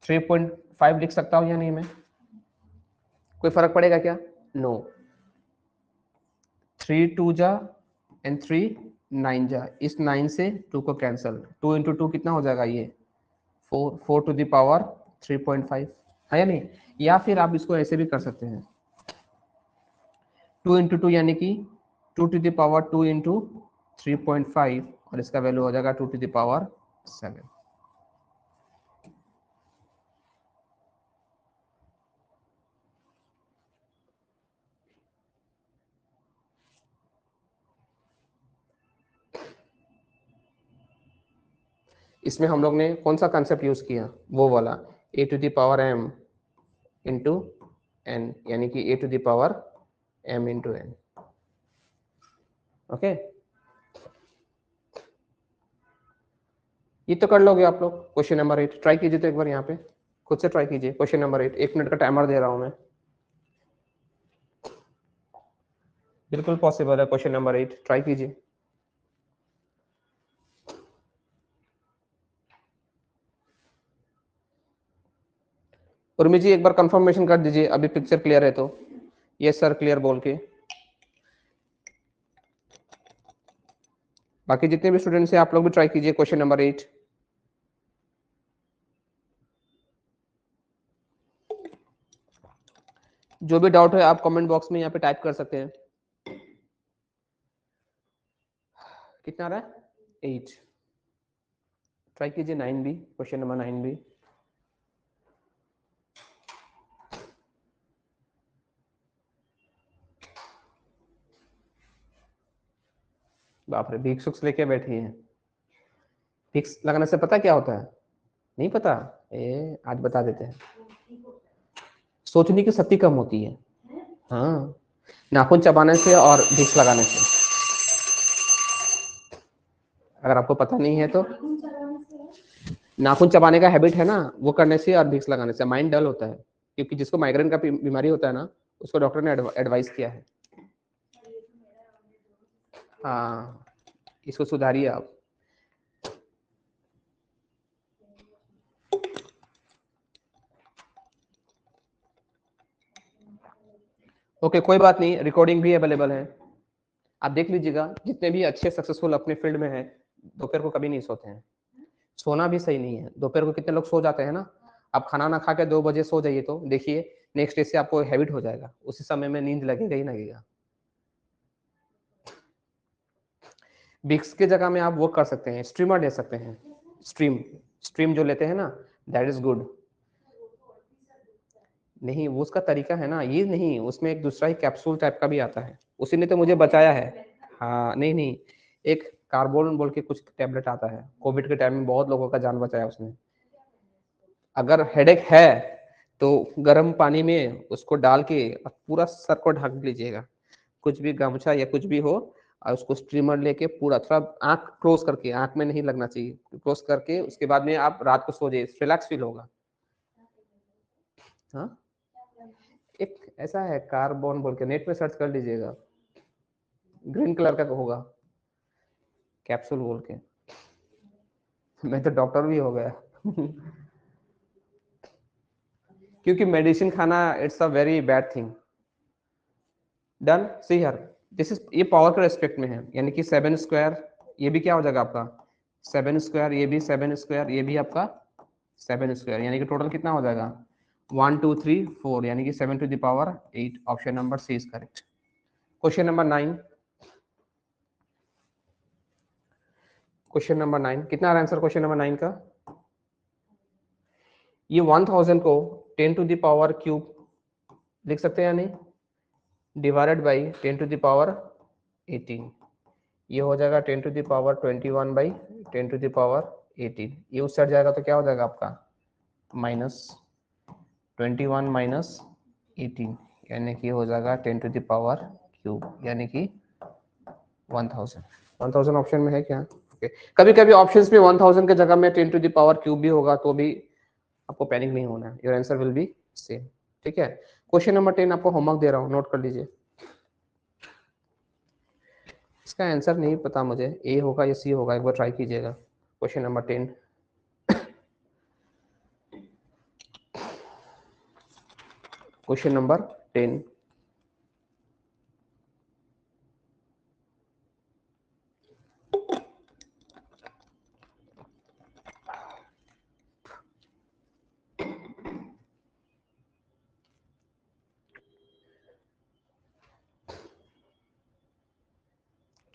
3.5 लिख सकता हूं या नहीं मैं? कोई फर्क पड़ेगा क्या? नो। 3 2 जा एंड 3 9 जा, इस 9 से 2 को कैंसल, 2 इंटू 2 कितना हो जाएगा ये? 4, 4 टू द पावर 3.5 है या नहीं? या फिर आप इसको ऐसे भी कर सकते हैं, 2 इंटू 2 यानी कि 2 टू द पावर 2 इंटू 3.5, और इसका वैल्यू हो जाएगा 2 टू द पावर 7। इसमें हम लोग ने कौन सा कंसेप्ट यूज किया? वो वाला a to the power m into n, यानी कि a to the power m into n. Okay, ये तो कर लोगे आप लोग। क्वेश्चन नंबर 8 ट्राई कीजिए तो एक बार यहाँ पे खुद से ट्राई कीजिए। क्वेश्चन नंबर 8, 1 मिनट का टाइमर दे रहा हूं मैं। बिल्कुल पॉसिबल है। क्वेश्चन नंबर 8 ट्राई कीजिए। उर्मी जी एक बार कंफर्मेशन कर दीजिए अभी पिक्चर क्लियर है तो, यस सर क्लियर बोल के। बाकी जितने भी स्टूडेंट्स हैं आप लोग भी ट्राई कीजिए क्वेश्चन नंबर 8। जो भी डाउट है आप कमेंट बॉक्स में यहाँ पे टाइप कर सकते हैं। कितना आ रहा है? 8। ट्राई कीजिए 9 भी, क्वेश्चन नंबर 9 भी। बाप रे, भिक्स लेके बैठी है। भिक्स लगाने से पता क्या होता है? नहीं पता? आज बता देते हैं। सोचने की शक्ति कम होती है। हाँ, नाखून चबाने से और भिक्स लगाने से। अगर आपको पता नहीं है तो, नाखून चबाने का हैबिट है ना, वो करने से और भिक्स लगाने से माइंड डल होता है। क्योंकि जिसको माइग्रेन का बीमारी होता है ना, उसको डॉक्टर ने एडवाइस किया है। हाँ, इसको सुधारिए आप। ओके, कोई बात नहीं, रिकॉर्डिंग भी अवेलेबल है, आप देख लीजिएगा। जितने भी अच्छे सक्सेसफुल अपने फील्ड में हैं, दोपहर को कभी नहीं सोते हैं। सोना भी सही नहीं है। दोपहर को कितने लोग सो जाते हैं ना, आप खाना ना खा के 2 बजे सो जाइए तो देखिए नेक्स्ट डे से आपको हैबिट हो जाएगा, उसी समय में नींद लगेगा ही लगेगा। विक्स के जगह में आप वो कर सकते हैं, स्ट्रीमर ले सकते हैं। स्ट्रीम स्ट्रीम जो लेते हैं ना, दैट इज गुड। नहीं, वो उसका तरीका है ना, ये नहीं, उसमें एक दूसरा ही कैप्सूल टाइप का भी आता है, उसी ने तो मुझे बचाया है। हाँ, नहीं नहीं, एक कार्बोन बोल के कुछ टेबलेट आता है, कोविड के टाइम में बहुत लोगों का जान बचाया उसने। अगर हेडेक है तो गर्म पानी में उसको डाल के पूरा सर को ढक लीजिएगा, कुछ भी गमछा या कुछ भी हो, और उसको स्ट्रीमर लेके पूरा थोड़ा आंख क्लोज करके, आंख में नहीं लगना चाहिए, क्लोज करके उसके बाद में आप रात को सो जाइए, रिलैक्स फील होगा। हाँ, एक ऐसा है कार्बन बोल के, नेट में सर्च कर लीजिएगा, ग्रीन कलर का होगा, कैप्सूल बोल के। मैं तो डॉक्टर भी हो गया। क्योंकि मेडिसिन खाना it's a very bad thing. Done. See here, this is, ये पावर के रेस्पेक्ट में है, यानी कि 7 स्क्वायर, ये भी क्या हो जाएगा आपका 7 स्क्वायर, ये भी 7 स्क्वायर, ये भी आपका 7 स्क्वायर, यानी कि टोटल कितना हो जाएगा 1 2 3 4, यानी कि 7 to the power 8। Option number C is correct. Question number 9, question number 9 कितना आंसर क्वेश्चन नंबर 9 का? ये 1000 को 10 टू द पावर क्यूब लिख सकते हैं या नहीं, divided by 10 to the power 18, ये हो जाएगा 10 to the power 21 by 10 to the power 18। ये उस साइड जाएगा तो क्या हो जाएगा आपका माइनस 21 माइनस 18, यानी कि हो जाएगा 10 टू द पावर क्यूब, यानी कि 1000। 1000 ऑप्शन में है क्या? ओके, कभी कभी ऑप्शंस में 1000 के जगह में 10 टू द पावर क्यूब भी होगा तो भी आपको पैनिक नहीं होना है, your answer will be same. ठीक है, क्वेश्चन नंबर 10 आपको होमवर्क दे रहा हूँ, नोट कर लीजिए। इसका आंसर नहीं पता मुझे, ए होगा या सी होगा, एक बार ट्राई कीजिएगा। क्वेश्चन नंबर 10, क्वेश्चन नंबर 10,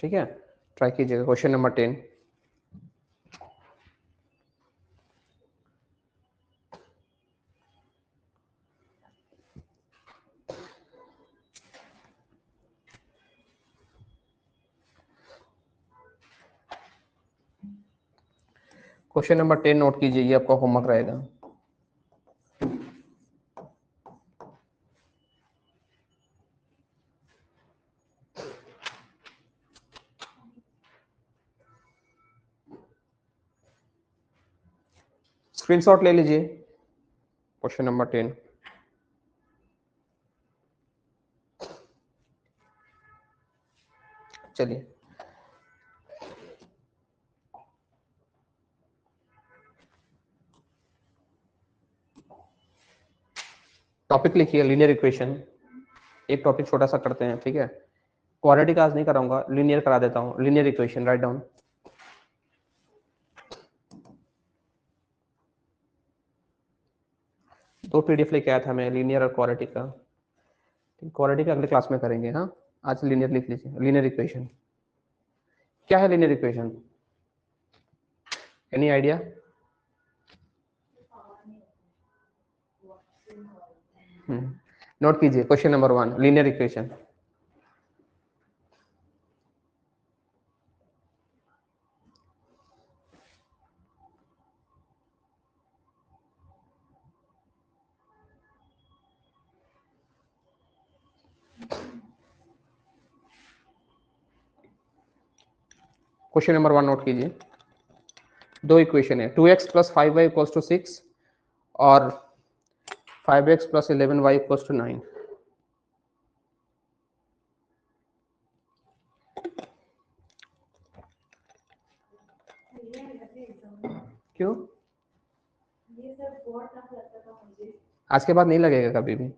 ठीक है, ट्राई कीजिएगा question number 10। Question number 10 note कीजिए, ये आपका होमवर्क रहेगा। स्क्रीनशॉट ले लीजिए क्वेश्चन नंबर 10। चलिए, टॉपिक लिखिए लीनियर इक्वेशन। एक टॉपिक छोटा सा करते हैं, ठीक है, क्वाड्रेटिक आज नहीं कराऊंगा, लीनियर करा देता हूँ। Linear equation write down. दो पीडीएफ लेके आया था मैं, लीनियर और क्वाड्रेटिक का। क्वाड्रेटिक अगले क्लास में करेंगे, हाँ, आज लीनियर लिख लीजिए। लीनियर इक्वेशन क्या है? Linear equation any idea? Note कीजिए question number 1, linear equation. Question number 1 note कीजिए। दो इक्वेशन है, 2x plus 5y equals to 6 और 5x plus 11y equals to 9। क्यों? आज के बाद नहीं लगेगा, कभी भी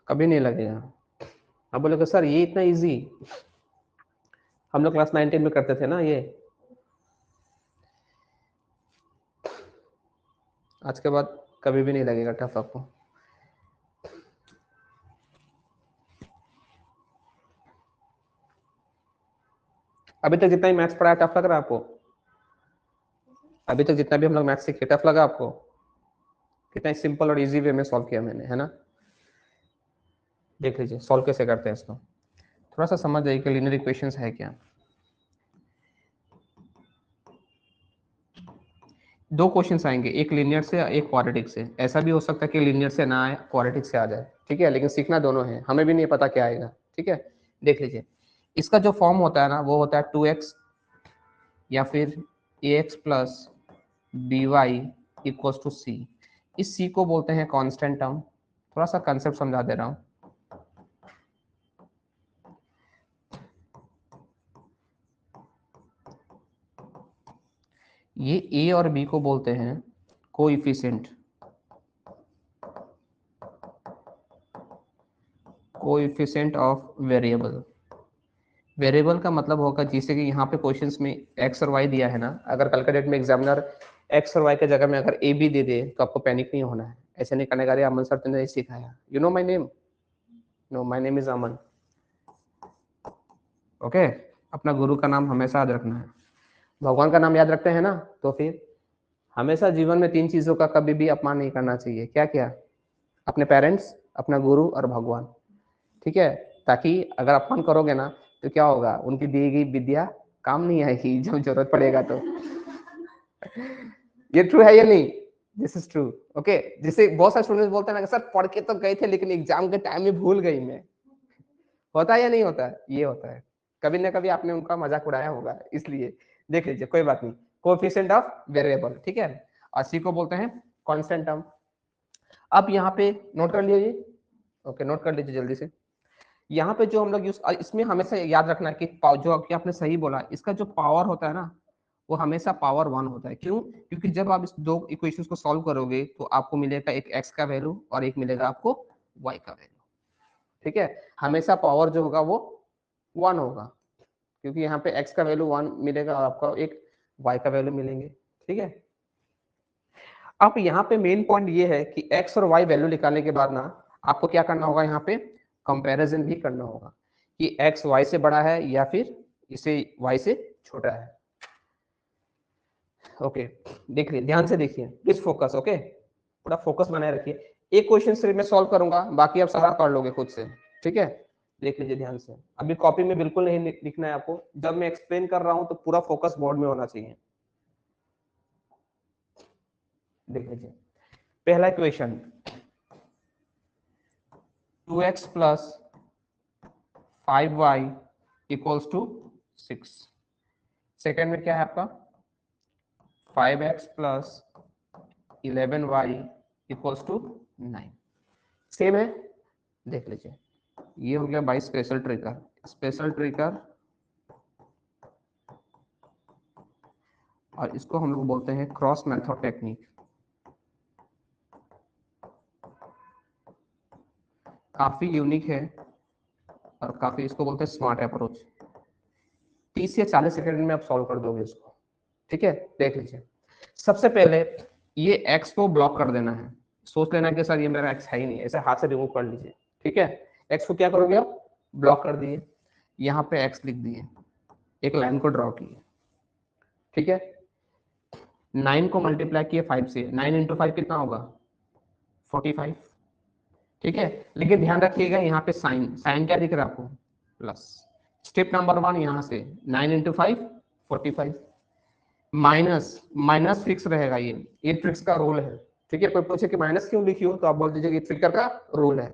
कभी नहीं लगेगा। अब बोलोगे सर ये इतना इजी, हम लोग क्लास 9 10 में करते थे ना ये, आज के बाद कभी भी नहीं लगेगा टफ आपको। अभी तक जितना ही मैथ्स पढ़ाया टफ लग रहा है आपको? अभी तक जितना भी हम लोग मैथ्स सीखे टफ लगा आपको? कितना सिंपल और इजी वे में सॉल्व किया मैंने, है ना? देख लीजिए सॉल्व कैसे करते हैं इसको, थोड़ा सा समझ जाइए कि लीनियर इक्वेशंस है क्या। दो क्वेश्चंस आएंगे, एक लीनियर से एक क्वाड्रेटिक से। ऐसा भी हो सकता है कि लीनियर से ना आए, क्वाड्रेटिक से आ जाए, ठीक है, लेकिन सीखना दोनों है, हमें भी नहीं पता क्या आएगा। ठीक है, देख लीजिए, इसका जो फॉर्म होता है ना वो होता है 2x या फिर ax plus B Y equals to C. इस सी को बोलते हैं कांस्टेंट टर्म। थोड़ा सा कंसेप्ट समझा दे रहा हूँ। ये ए और बी को बोलते हैं coefficient. Coefficient of variable. Variable का मतलब होगा जैसे कि यहाँ पे क्वेश्चंस में एक्स और वाई दिया है ना, अगर कल के डेट में एग्जामिनर एक्स और वाई के जगह में अगर ए बी दे दे तो आपको पैनिक नहीं होना है। ऐसे नहीं करने का, अमन सर तुमने ये सिखाया, you know my name, know my name is Aman, okay. अपना गुरु का नाम हमेशा याद रखना है, भगवान का नाम याद रखते हैं ना, तो फिर हमेशा जीवन में 3 चीजों का कभी भी अपमान नहीं करना चाहिए। क्या क्या? अपने पेरेंट्स, अपना गुरु और भगवान, ठीक है। ताकि अगर अपमान करोगे ना तो क्या होगा, उनकी दी गई विद्या काम नहीं आएगी जब जरूरत पड़ेगा तो। ये ट्रू है या नहीं? This is true, okay. जिसे बहुत सारे स्टूडेंट्स बोलते हैं ना सर पढ़ के तो गए थे लेकिन एग्जाम के टाइम में भूल गई मैं। होता है या नहीं होता है? ये होता है, कभी ना कभी आपने उनका मजाक उड़ाया होगा, इसलिए देख लीजिए, कोई बात नहीं। कोएफिशिएंट ऑफ वेरिएबल, ठीक है, और सी को बोलते हैं कांस्टेंट टर्म। अब यहाँ पे नोट कर लीजिए, ओके, नोट कर लीजिए जल्दी से। यहाँ पे जो हम लोग यूज, इसमें हमेशा याद रखना है कि जो कि आपने सही बोला, इसका जो पावर होता है ना वो हमेशा पावर 1 होता है। क्यों? क्योंकि जब आप इस 2 इक्वेशंस को सॉल्व करोगे तो आपको मिलेगा एक x का वैल्यू और एक मिलेगा आपको y का वैल्यू, ठीक है। हमेशा पावर जो होगा वो 1 होगा, क्योंकि यहाँ पे x का वैल्यू 1 मिलेगा और आपको एक y का वैल्यू मिलेंगे, ठीक है। अब यहाँ पे मेन पॉइंट ये है कि x और y वैल्यू निकालने के बाद ना आपको क्या करना होगा, यहाँ पे कंपैरिजन भी करना होगा कि x y से बड़ा है या फिर इसे y से छोटा है, ओके। देख लीजिए, ध्यान से देखिए, प्लीज फोकस, ओके, पूरा फोकस बनाए रखिए। एक क्वेश्चन सिर्फ मैं सॉल्व करूंगा, बाकी आप सारा कर लोगे खुद से, ठीक है। देख लीजिए ध्यान से, अभी कॉपी में बिल्कुल नहीं लिखना है आपको, जब मैं एक्सप्लेन कर रहा हूं तो पूरा फोकस बोर्ड में होना चाहिए। देख लीजिए, पहला question 2x plus 5y equals to 6। Second में क्या है आपका 5x plus 11y equals to 9। Same है, देख लीजिए, ये हो गया बाई स्पेशल ट्रिकर। स्पेशल ट्रिकर, और इसको हम लोग बोलते हैं क्रॉस मेथड टेक्निक। काफी यूनिक है और काफी, इसको बोलते हैं स्मार्ट अप्रोच। 30 या 40 सेकंड में आप सॉल्व कर दोगे इसको, ठीक है। देख लीजिए, सबसे पहले ये x को ब्लॉक कर देना है। सोच लेना कि सर ये मेरा x है ही नहीं, ऐसे हाथ से रिमूव कर लीजिए, ठीक है। x को क्या करोगे आप, ब्लॉक कर दिए, यहाँ पे x लिख दिए, एक लाइन को ड्रॉ किए, ठीक है। 9 को मल्टीप्लाई किए 5 से, 9 इंटू 5 कितना होगा 45, ठीक है। लेकिन ध्यान रखिएगा यहाँ पे साइन, साइन क्या दिख रहा है आपको, प्लस। स्टेप नंबर 1 यहाँ से 9 इंटू 5 45, माइनस, माइनस फिक्स रहेगा, ये ट्रिक्स का रूल है, ठीक है। कोई पूछे कि माइनस क्यों लिखी हो तो आप बोल दीजिए कि ट्रिकर का रूल है।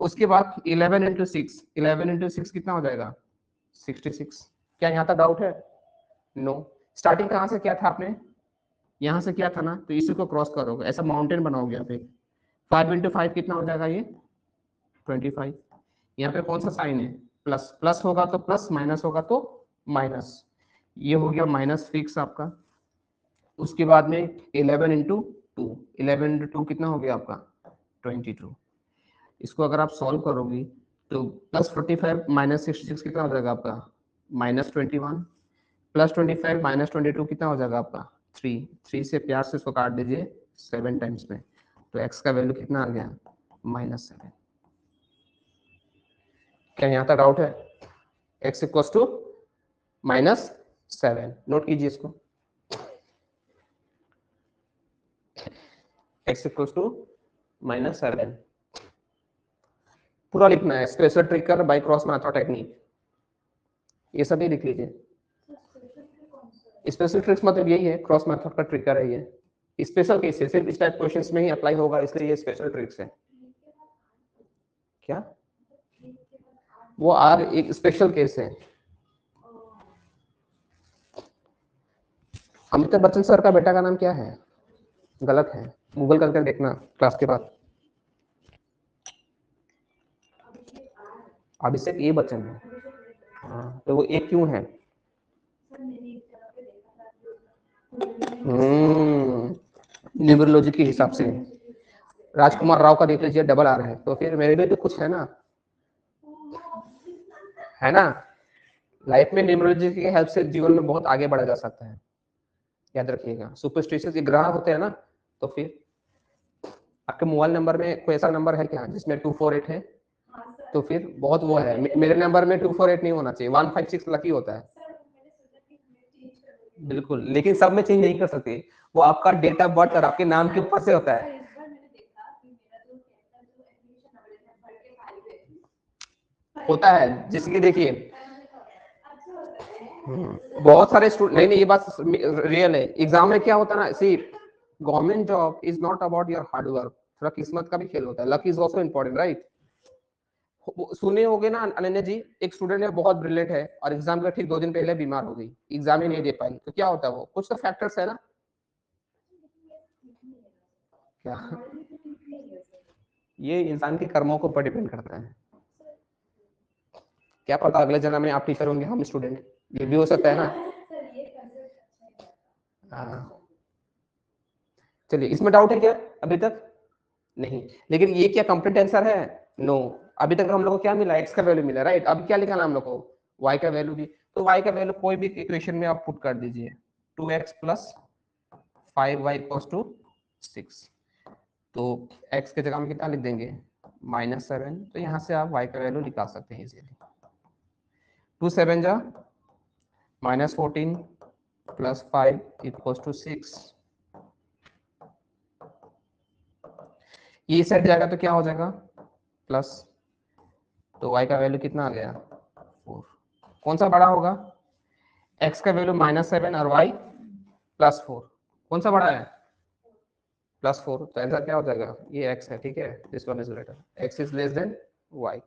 उसके बाद 11 इंटू 6, 11 इंटू 6 कितना हो जाएगा 66। क्या यहाँ तक डाउट है? नो। स्टार्टिंग कहाँ से किया था आपने, यहाँ से किया था ना, तो इसी को क्रॉस करोगे, ऐसा माउंटेन बनाओगे आप एक। 5 इंटू 5 कितना हो जाएगा ये 25। यहाँ पे कौन सा साइन है, प्लस, प्लस होगा तो प्लस, माइनस होगा तो माइनस, ये हो गया माइनस फिक्स आपका। उसके बाद में 11 इंटू 2, 11 इंटू 2 कितना हो गया आपका 22। इसको अगर आप सॉल्व करोगे तो प्लस 45 माइनस 66 कितना हो जाएगा आपका माइनस 21, प्लस 25 माइनस 22 कितना हो जाएगा आपका 3। 3 से प्यार से इसको काट दीजिए 7 टाइम्स में, तो x का वैल्यू कितना आ गया -7। क्या यहाँ तक डाउट है? x इक्वल्स टू -7, नोट कीजिए इसको, x इक्वल्स टू -7 पूरा लिखना है। Special trick by cross method technique, ये सभी लिख लीजिए। स्पेशल ट्रिक्स मतलब यही है, क्रॉस मेथड का ट्रिकर है ये। स्पेशल केस है, सिर्फ इस टाइप क्वेश्चंस में ही अप्लाई होगा, इसलिए ये स्पेशल ट्रिक्स है। क्या वो आर एक स्पेशल केस है। अमिताभ बच्चन सर का बेटा का नाम क्या है? गलत है, गूगल करके देखना क्लास के बाद। अभिषेक ये बच्चन है, हाँ, तो वो एक क्यों है? न्यूमरोलॉजी के हिसाब से राजकुमार राव का देख लीजिए, डबल आर है, तो फिर मेरे भी तो कुछ है ना। है ना। लाइफ में न्यूमरोलॉजी की हेल्प से जीवन में बहुत आगे बढ़ा जा सकता है, याद रखिएगा। सुपरस्टिशियस के ग्रह होते हैं ना, तो फिर आपके मोबाइल नंबर में कोई ऐसा नंबर है क्या जिसमें 248 है? तो फिर बहुत वो है, मेरे नंबर में 248 नहीं होना चाहिए, 156 लकी होता है। बिल्कुल, लेकिन सब में चेंज नहीं कर सकते, वो आपका डेट ऑफ बर्थ और आपके नाम के ऊपर से होता है। होता है जिसकी देखिए बहुत सारे स्टूडेंट, नहीं ये बात रियल है। एग्जाम में क्या होता है ना, see government job is not about your hard work, थोड़ा किस्मत का भी खेल होता है। Luck is also important, right. सुने होगे ना अनन्या जी, एक स्टूडेंट है बहुत ब्रिलियंट है और एग्जाम का ठीक 2 दिन पहले बीमार हो गई, एग्जाम ही नहीं दे पाई, तो क्या होता है? वो कुछ तो फैक्टर्स है ना। क्या ये इंसान के कर्मों के ऊपर डिपेंड करता है। क्या पता अगले जन्म में आप टीचर होंगे, हम स्टूडेंट, ये भी हो सकता है ना। हाँ, चलिए, इसमें डाउट है क्या अभी तक? नहीं, लेकिन ये क्या कंप्लीट आंसर है? नो। अभी तक हम लोग को क्या मिला? एक्स का वैल्यू मिला, राइट। अब क्या लिखा हम लोग को? वाई का वैल्यू भी। तो वाई का वैल्यू कोई भी इक्वेशन में आप पुट कर दीजिए, 2x plus 5y equals to 6। तो x के जगह में कितना लिख देंगे? -7। तो यहाँ से आप y का वैल्यू निकाल सकते हैं इजीली। 2 7 जा -14 प्लस 5 इक्वल्स टू 6। ये सेट जाएगा तो क्या हो जाएगा? प्लस, तो y का वैल्यू कितना आ गया? 4। कौन सा बड़ा होगा? x का वैल्यू -7 और y +4, कौन सा बड़ा है? +4। तो आंसर क्या हो जाएगा? ये x है, ठीक है, this one is greater, x is less than y।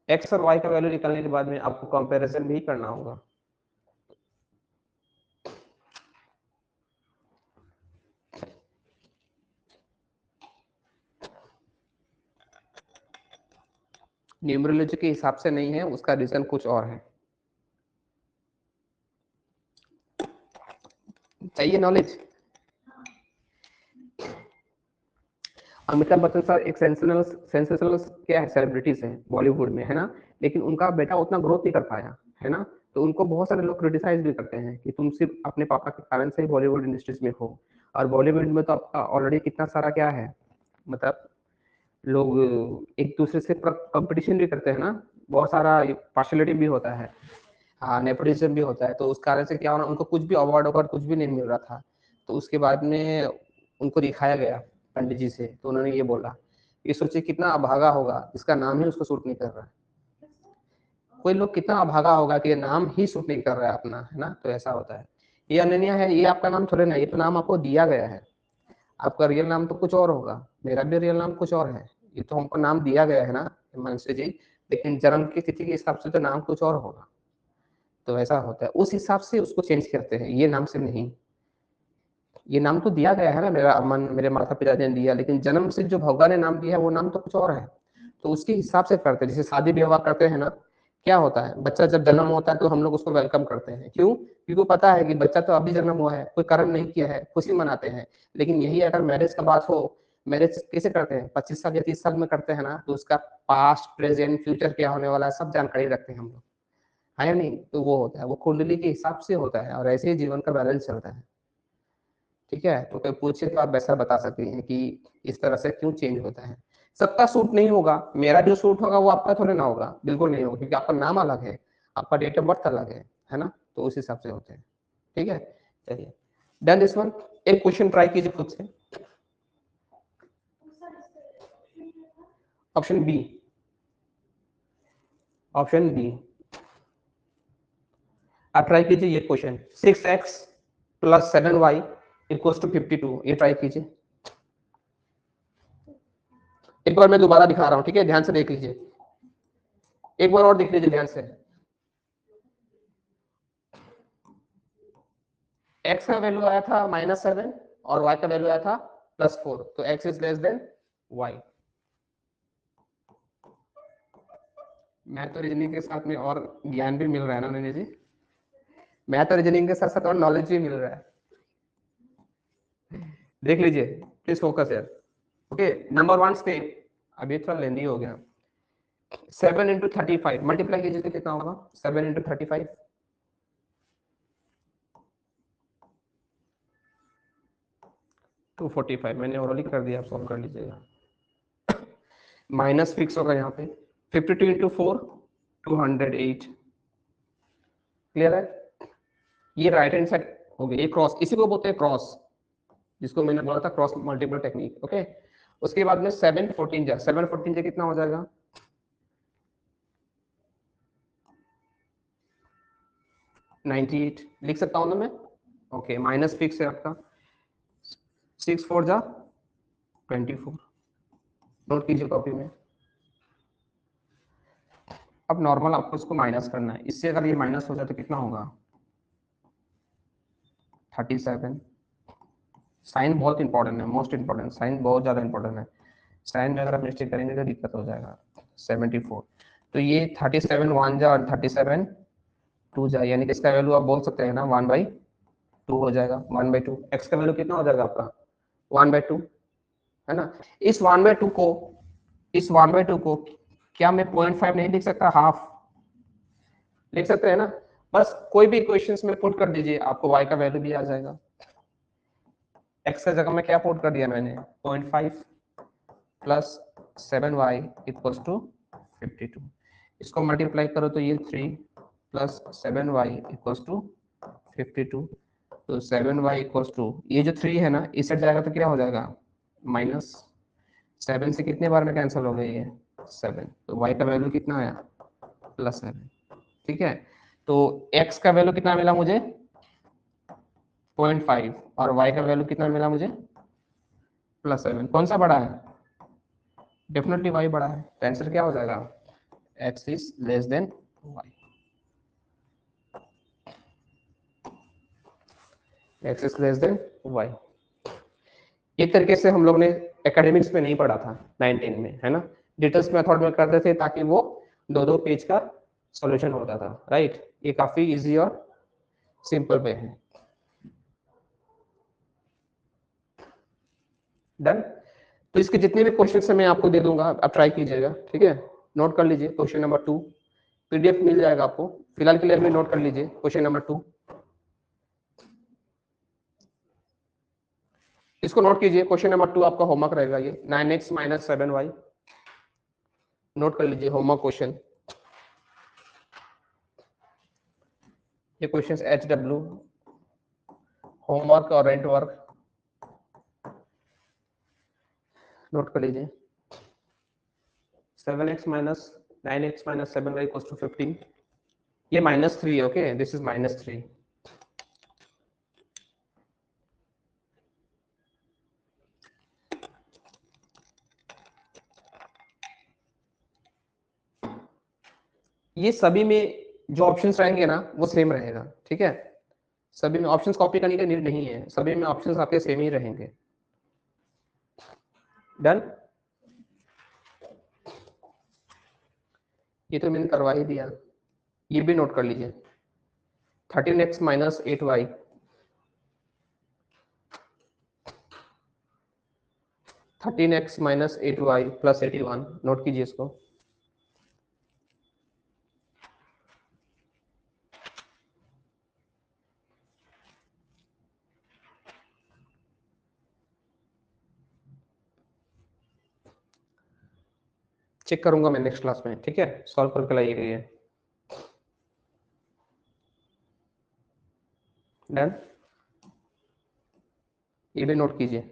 x और y का वैल्यू निकालने के बाद में आपको कंपैरिजन भी करना होगा। न्यूमरोलॉजी के हिसाब से नहीं है, उसका रीजन कुछ और है। चाहिए नॉलेज? अमिताभ बच्चन सर एक सेंसेशनल क्या है, सेलिब्रिटीज हैं बॉलीवुड में, है ना, लेकिन उनका बेटा उतना ग्रोथ नहीं कर पाया, है ना। तो उनको बहुत सारे लोग क्रिटिसाइज भी करते हैं कि तुम सिर्फ अपने पापा के कारण से ही बॉलीवुड इंडस्ट्रीज में हो। और बॉलीवुड में तो आपका ऑलरेडी कितना सारा क्या है, मतलब लोग एक दूसरे से कंपटीशन भी करते हैं ना, बहुत सारा पार्शलिटी भी होता है, हाँ, नेपोटिज्म भी होता है। तो उस कारण से क्या होना, उनको कुछ भी अवार्ड ववार्ड कुछ भी नहीं मिल रहा था। तो उसके बाद में उनको दिखाया गया पंडित जी से, तो उन्होंने ये बोला, ये सोचिए कितना अभागा होगा, इसका नाम ही उसको सूट नहीं कर रहा है। कोई लोग कितना अभागा होगा कि ये नाम ही सूट नहीं कर रहा है अपना, है ना। तो ऐसा होता है। ये अनन्या है, ये आपका नाम थोड़े ना, ये तो नाम आपको दिया गया है। आपका रियल नाम तो कुछ और होगा, मेरा भी रियल नाम कुछ और है। ये तो हमको नाम दिया गया है ना हिमांशु जी, लेकिन जन्म की तिथि के हिसाब से तो नाम कुछ और होगा। तो ऐसा होता है, उस हिसाब से उसको चेंज करते हैं, ये नाम से नहीं। ये नाम तो दिया गया है ना, मेरा मन मेरे माता पिता ने दिया, लेकिन जन्म से जो भगवान ने नाम दिया है वो नाम तो कुछ और है। तो उसके हिसाब से करते हैं। जैसे शादी विवाह करते हैं ना, क्या होता है, बच्चा जब जन्म होता है तो हम लोग उसको वेलकम करते हैं, क्यों? क्योंकि पता है कि बच्चा तो अभी जन्म हुआ है, कोई कर्म नहीं किया है, खुशी मनाते हैं। लेकिन यही अगर मैरिज का बात हो, मैरिज कैसे करते हैं? 25 साल या 30 साल में करते हैं ना, तो उसका पास्ट प्रेजेंट फ्यूचर क्या होने वाला है सब जानकारी रखते हैं हम लोग, है या नहीं। तो वो होता है, वो कुंडली के हिसाब से होता है, और ऐसे ही जीवन का बैलेंस चलता है। ठीक है, तो कोई पूछे तो आप वैसा बता सकती हैं कि इस तरह से क्यों चेंज होता है। सबका सूट नहीं होगा, मेरा जो सूट होगा वो आपका थोड़े ना होगा, बिल्कुल नहीं होगा, क्योंकि आपका नाम अलग है, आपका डेट ऑफ बर्थ अलग है ना। तो उस हिसाब से होते हैं। ठीक है, चलिए, डन दिस वन। एक क्वेश्चन ट्राई कीजिए खुद से। ऑप्शन बी, ऑप्शन बी आप ट्राई कीजिए ये question, 6x plus 7y equals to 52, ये ट्राई कीजिए। एक बार मैं दोबारा दिखा रहा हूँ, ठीक है, ध्यान से देख लीजिए, एक बार और देख लीजिए ध्यान से। x का वैल्यू आया था -7 और y का वैल्यू आया था +4, तो x is less than y। Math और रीजनिंग के साथ में और ज्ञान भी मिल रहा है ना नैनी जी, मैथ और रीजनिंग के साथ साथ और नॉलेज भी मिल रहा है। देख लीजिए, प्लीज फोकस यार। ओके, नंबर 1 स्टेप, अभी थोड़ा लेंदी हो गया। 7 इंटू 35 मल्टीप्लाई कीजिए तो कितना होगा 7 इंटू 35 245 मैंने ऑलरेडी कर दिया, आप सॉल्व कर लीजिएगा। माइनस फिक्स होगा यहाँ पे 52 इंटू 4 208 क्लियर है। ये राइट हैंड साइड हो गई, ये क्रॉस, इसी को बोलते हैं क्रॉस, जिसको मैंने बोला था क्रॉस मल्टीपल टेक्निक। ओके उसके बाद में 7 14 जा 7 14 जा कितना हो जाएगा 98 लिख सकता हूं ना मैं। ओके माइनस फिक्स है आपका 6 4 जा 24 नोट कीजिए कॉपी में। अब नॉर्मल आपको इसको माइनस करना है, इससे अगर ये माइनस हो जाए तो कितना होगा 37। साइन बहुत इंपॉर्टेंट है, मोस्ट इंपॉर्टेंट, साइन बहुत ज्यादा इंपॉर्टेंट है। साइन में अगर आप मिस्टेक करेंगे तो दिक्कत हो जाएगा। 74 तो ये 37 1 जा और 37 2 जा, यानी कि इसका वैल्यू आप बोल सकते हैं ना 1/2 हो जाएगा। 1/2 एक्स का वैल्यू कितना हो जाएगा आपका 1/2 है ना। इस 1/2 को क्या मैं 0.5 नहीं लिख सकता, हाफ लिख सकते हैं ना। बस कोई भी इक्वेशंस में पुट कर दीजिए, आपको y का वैल्यू भी आ जाएगा। x का जगह में क्या पुट कर दिया मैंने 0.5 प्लस 7y इक्वल्स टू 52। इसको मल्टीप्लाई करो तो ये 3 प्लस 7y इक्वल्स टू 52। तो 7y इक्वल्स टू ये जो 3 है ना इस साइड जाएगा तो क्या हो जाएगा माइनस 7 से कितने बार में कैंसिल हो गई है 7, तो y का वैल्यू कितना आया +7। ठीक है तो x का वैल्यू कितना मिला मुझे 0.5 और y का वैल्यू कितना मिला मुझे +7। कौन सा बड़ा है डेफिनेटली y बड़ा है, तो आंसर क्या हो जाएगा x is less than y। x is less than y। एक तरीके से हम लोग ने एकेडमिक्स में नहीं पढ़ा था 19 में है ना, डिटेल्स मेथड में करते थे ताकि वो 2-2 पेज का सॉल्यूशन होता था राइट। ये काफी इजी और सिंपल वे है। डन। तो इसके जितने भी क्वेश्चन है मैं आपको दे दूंगा, आप ट्राई कीजिएगा ठीक है। नोट कर लीजिए क्वेश्चन नंबर 2 पीडीएफ मिल जाएगा आपको, फिलहाल के लिए भी नोट कर लीजिए क्वेश्चन नंबर 2। इसको नोट कीजिए क्वेश्चन नंबर 2 आपका होमवर्क रहेगा ये 9x - 7y। नोट कर लीजिए होमवर्क क्वेश्चन। ये क्वेश्चंस HW होमवर्क और रेंट वर्क नोट कर लीजिए। 7x - 9x - 7y = 15। ये -3 ओके, दिस इज -3। ये सभी में जो ऑप्शंस रहेंगे ना वो सेम रहेगा ठीक है। सभी में ऑप्शंस कॉपी करने का नीड नहीं है, सभी में ऑप्शंस आपके सेम ही रहेंगे। डन। ये तो मैंने करवा ही दिया, ये भी नोट कर लीजिए 13x - 8y 13x - 8y + 81 note कीजिए इसको। चेक करूंगा मैं नेक्स्ट क्लास में ठीक है, सॉल्व करके लाइएगा ये। डन। ये भी नोट कीजिए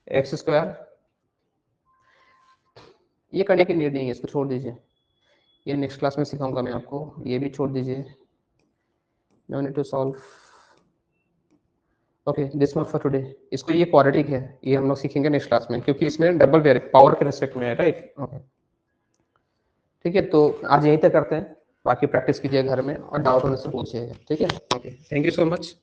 x²। ये करने की नीड नहीं है, इसको छोड़ दीजिए, ये नेक्स्ट क्लास में सिखाऊंगा मैं आपको, ये भी छोड़ दीजिए। No need to solve. Okay this much for today. इसको ये क्वाड्रेटिक है, ये हम लोग सीखेंगे नेक्स्ट क्लास में क्योंकि इसमें डबल वेरिएबल पावर के रेस्पेक्ट में है राइट। ओके ठीक है, तो आज यहीं तक करते हैं, बाकी प्रैक्टिस कीजिए घर में और डाउट होने से पूछिएगा ठीक है। Okay thank you so much.